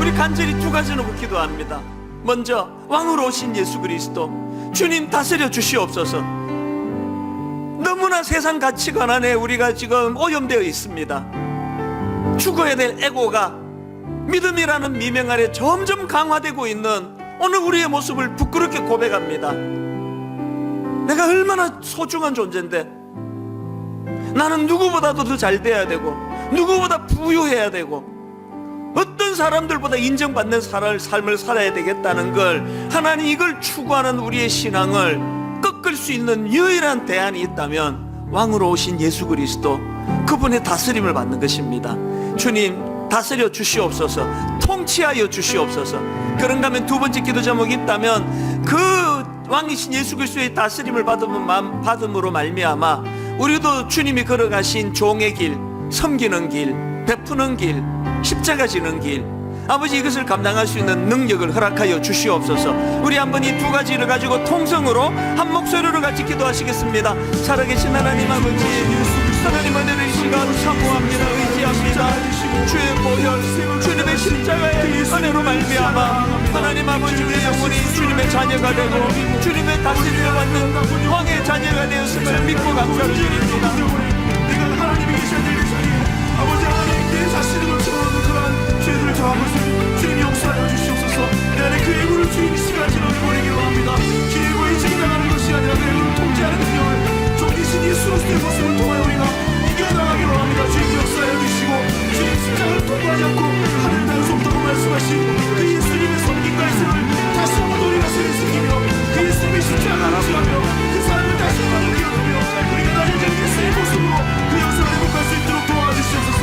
우리 간절히 두 가지 놓고 기도합니다. 먼저 왕으로 오신 예수 그리스도 주님 다스려 주시옵소서. 너무나 세상 가치관 안에 우리가 지금 오염되어 있습니다. 죽어야 될 에고가 믿음이라는 미명 아래 점점 강화되고 있는 오늘 우리의 모습을 부끄럽게 고백합니다. 내가 얼마나 소중한 존재인데, 나는 누구보다도 더 잘 돼야 되고 누구보다 부유해야 되고 어떤 사람들보다 인정받는 삶을 살아야 되겠다는 걸, 하나님 이걸 추구하는 우리의 신앙을 꺾을 수 있는 유일한 대안이 있다면 왕으로 오신 예수 그리스도 그분의 다스림을 받는 것입니다. 주님 다스려 주시옵소서. 통치하여 주시옵소서. 그런가 하면 두 번째 기도 제목이 있다면 그 왕이신 예수 그리스도의 다스림을 받음으로 말미암아 우리도 주님이 걸어가신 종의 길, 섬기는 길, 베푸는 길, 십자가 지는 길, 아버지 이것을 감당할 수 있는 능력을 허락하여 주시옵소서. 우리 한번 이 두 가지를 가지고 통성으로 한 목소리로 같이 기도하시겠습니다. 살아계신 하나님 아버지, 하나님 은혜를 이 시간 사모합니다. 의지합니다. 주의 보혈, 주님의 십자가의 은혜로 말미암아 하나님 아버지 우리 영혼이 주님의 자녀가 되고 주님의 다스림을 받는 왕의 자녀가 되었음을 믿고 감사를 드립니다. 내가 하나님이 계셔야 될 자리에 아버지 하나님 내 자신을 채워놓는 그러한 죄들을 저하고 있습니다. 주님 용서하여 주시옵소서. 내 안에 그 애고를 주님 이 시간 지나게 보내기로 합니다. 그 애고에 지나가는 것이 아니라 그 애고를 통제하는 능력을 종이신 예수 그리스도의 모습을 통하여 우리가 이겨나가기로 합니다. 주님 역사하여 주시고 주님 십자가를 통과하지 않고 하늘 단수 없다고 말씀하신 그 예수님의 섬김과 희생을 다시 한번 우리가 세례시키며 그 예수님의 십자가를 지하며 그 사랑을 다시 한번 기억하며 우리가 나의 예수의 모습으로 그 영생을 회복할 수 있도록 도와주시옵소서.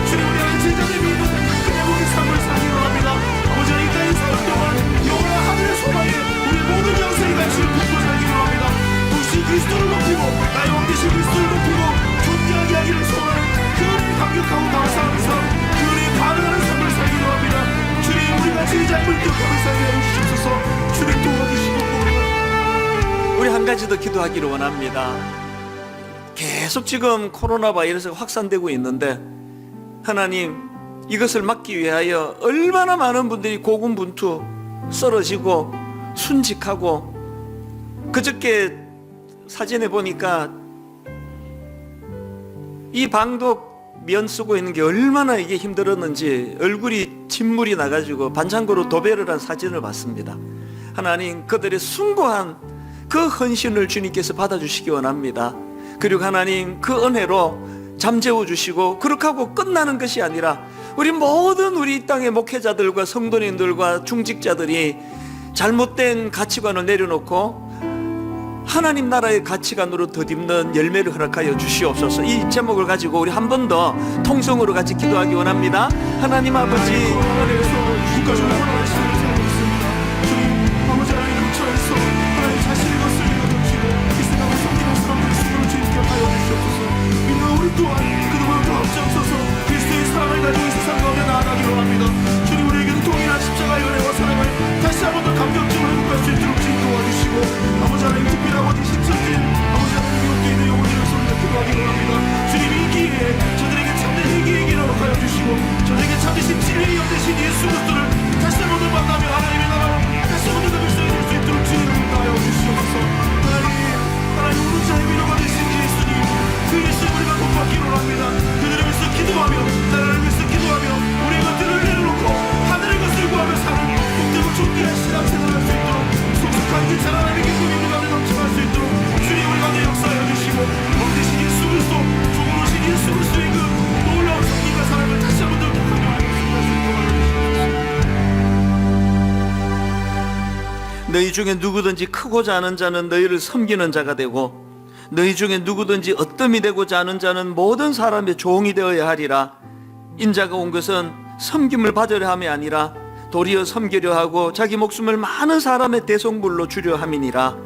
주님 우리 안에 제자들이 믿는 그 회복의 삶을 살기로 합니다. 아버지 이 땅의 사람 동안 영원한 하늘의 소망에 우리 모든 영생이 같이 붙고 살기로 합니다. 동시 그리스도를 높이고 나의 왕 되신 그리스도를 높이고 존재하게 하기를 소원하는 그 은혜에 감격하고 감사하는 삶, 그 은혜에 반응하는 삶을 살기로 합니다. 주님 우리가 제자임을 기억하고 살게 하여 주시옵소서. 주님 도와주시고 우리 한 가지 더 기도하기를 원합니다. 계속 지금 코로나 바이러스가 확산되고 있는데 하나님 이것을 막기 위하여 얼마나 많은 분들이 고군분투 쓰러지고 순직하고 그저께 사진에 보니까 이 방독 면 쓰고 있는 게 얼마나 이게 힘들었는지 얼굴이 진물이 나가지고 반창고로 도배를 한 사진을 봤습니다. 하나님 그들의 숭고한 그 헌신을 주님께서 받아주시기 원합니다. 그리고 하나님 그 은혜로 잠재워 주시고 그렇게 하고 끝나는 것이 아니라 우리 모든 우리 땅의 목회자들과 성도님들과 중직자들이 잘못된 가치관을 내려놓고 하나님 나라의 가치관으로 덧입는 열매를 허락하여 주시옵소서. 이 제목을 가지고 우리 한 번 더 통성으로 같이 기도하기 원합니다. 하나님 아버지 국가적으로 하나님의 신을 세우고 있습니다. 주님 아버지 하나님 근처에서 하나님 자신의 것을 믿어주시고 이 세상을 섬기는 사람들의 수고를 주님께 하여 주시옵소서. 믿는 우리 또한 그들과 더 앞장서서 그리스도의 사랑을 가지고 이 세상 가운데 나아가기 원합니다. 주님 우리에게는 동일한 십자가의 은혜와 사랑을 다시 한 번 더 감격적으로 회복할 수 있도록 주님 도와주시고 아버지 하나님 특별히 아버지 힘쓰신 아버지 하나님 이웃도 있는 영혼들을 소리가 기도하기 원합니다. 주님 이 기회에 저들에게 참된 회개의 길을 허락하여 주시고 저들에게 참되신 진리의 영 되신 예수 그리스도를 다시 한 번 더 만나며 하나님의 나라로 다시 한 번 더 백성이 될 수 있도록 주님을 인도하여 주시옵소서. 하나님 우리 자의 위로가 되신 예수님 그 예수님 우리가 돕받기를 원합니다. 그들을 위해서 기도하며 나라를 위해서 기도하며 우리의 것들을 내려놓고 하늘의 것을 구하며 사는 복되고 존귀한 신앙생활을 할 수 있도록 성숙한 그 자라나는 기쁨이 우리 가운데 넘쳐갈 수 있도록 주님 우리 가운데 역사하여 주시고 왕되신 예수 그리스도 종으로 오신 예수 그리스도의 그 놀라운 성기가 사랑을 다시 한 번 더 기억하며 승리할 수 있도록 하여 주시옵소서. 너희 중에 누구든지 크고자 하는 자는 너희를 섬기는 자가 되고 너희 중에 누구든지 어뜸이 되고자 하는 자는 모든 사람의 종이 되어야 하리라. 인자가 온 것은 섬김을 받으려 함이 아니라 도리어 섬기려 하고 자기 목숨을 많은 사람의 대속물로 주려 함이니라.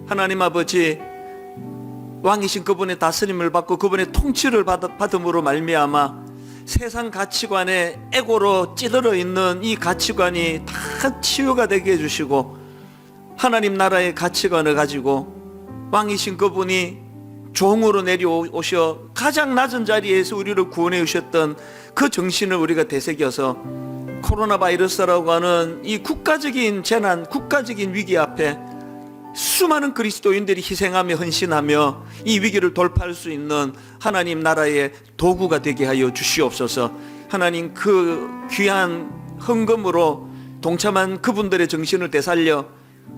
하나님 아버지 왕이신 그분의 다스림을 받고 그분의 통치를 받음으로 말미암아 세상 가치관에 에고로 찌들어 있는 이 가치관이 다 치유가 되게 해주시고 하나님 나라의 가치관을 가지고 왕이신 그분이 종으로 내려오셔 가장 낮은 자리에서 우리를 구원해 주셨던 그 정신을 우리가 되새겨서 코로나 바이러스라고 하는 이 국가적인 재난, 국가적인 위기 앞에 수많은 그리스도인들이 희생하며 헌신하며 이 위기를 돌파할 수 있는 하나님 나라의 도구가 되게 하여 주시옵소서. 하나님 그 귀한 헌금으로 동참한 그분들의 정신을 되살려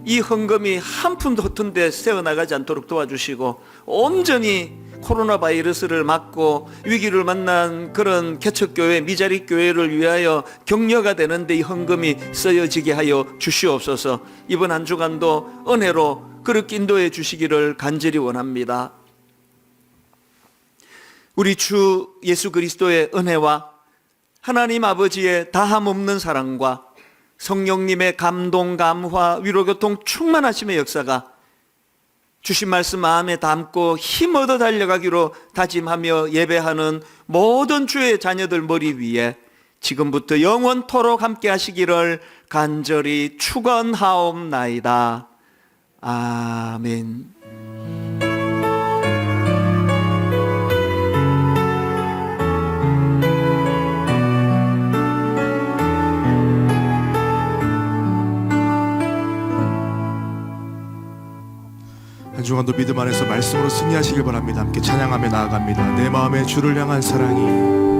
이 헌금이 한 푼도 허튼 데 새어나가지 않도록 도와주시고 온전히 코로나 바이러스를 막고 위기를 만난 그런 개척교회, 미자립교회를 위하여 격려가 되는데 이 헌금이 쓰여지게 하여 주시옵소서. 이번 한 주간도 은혜로 그렇게 인도해 주시기를 간절히 원합니다. 우리 주 예수 그리스도의 은혜와 하나님 아버지의 다함없는 사랑과 성령님의 감동, 감화, 위로교통 충만하심의 역사가 주신 말씀 마음에 담고 힘 얻어 달려가기로 다짐하며 예배하는 모든 주의 자녀들 머리 위에 지금부터 영원토록 함께 하시기를 간절히 축원하옵나이다. 아멘. 한 주간도 믿음 안에서 말씀으로 승리하시길 바랍니다. 함께 찬양하며 나아갑니다. 내 마음의 주를 향한 사랑이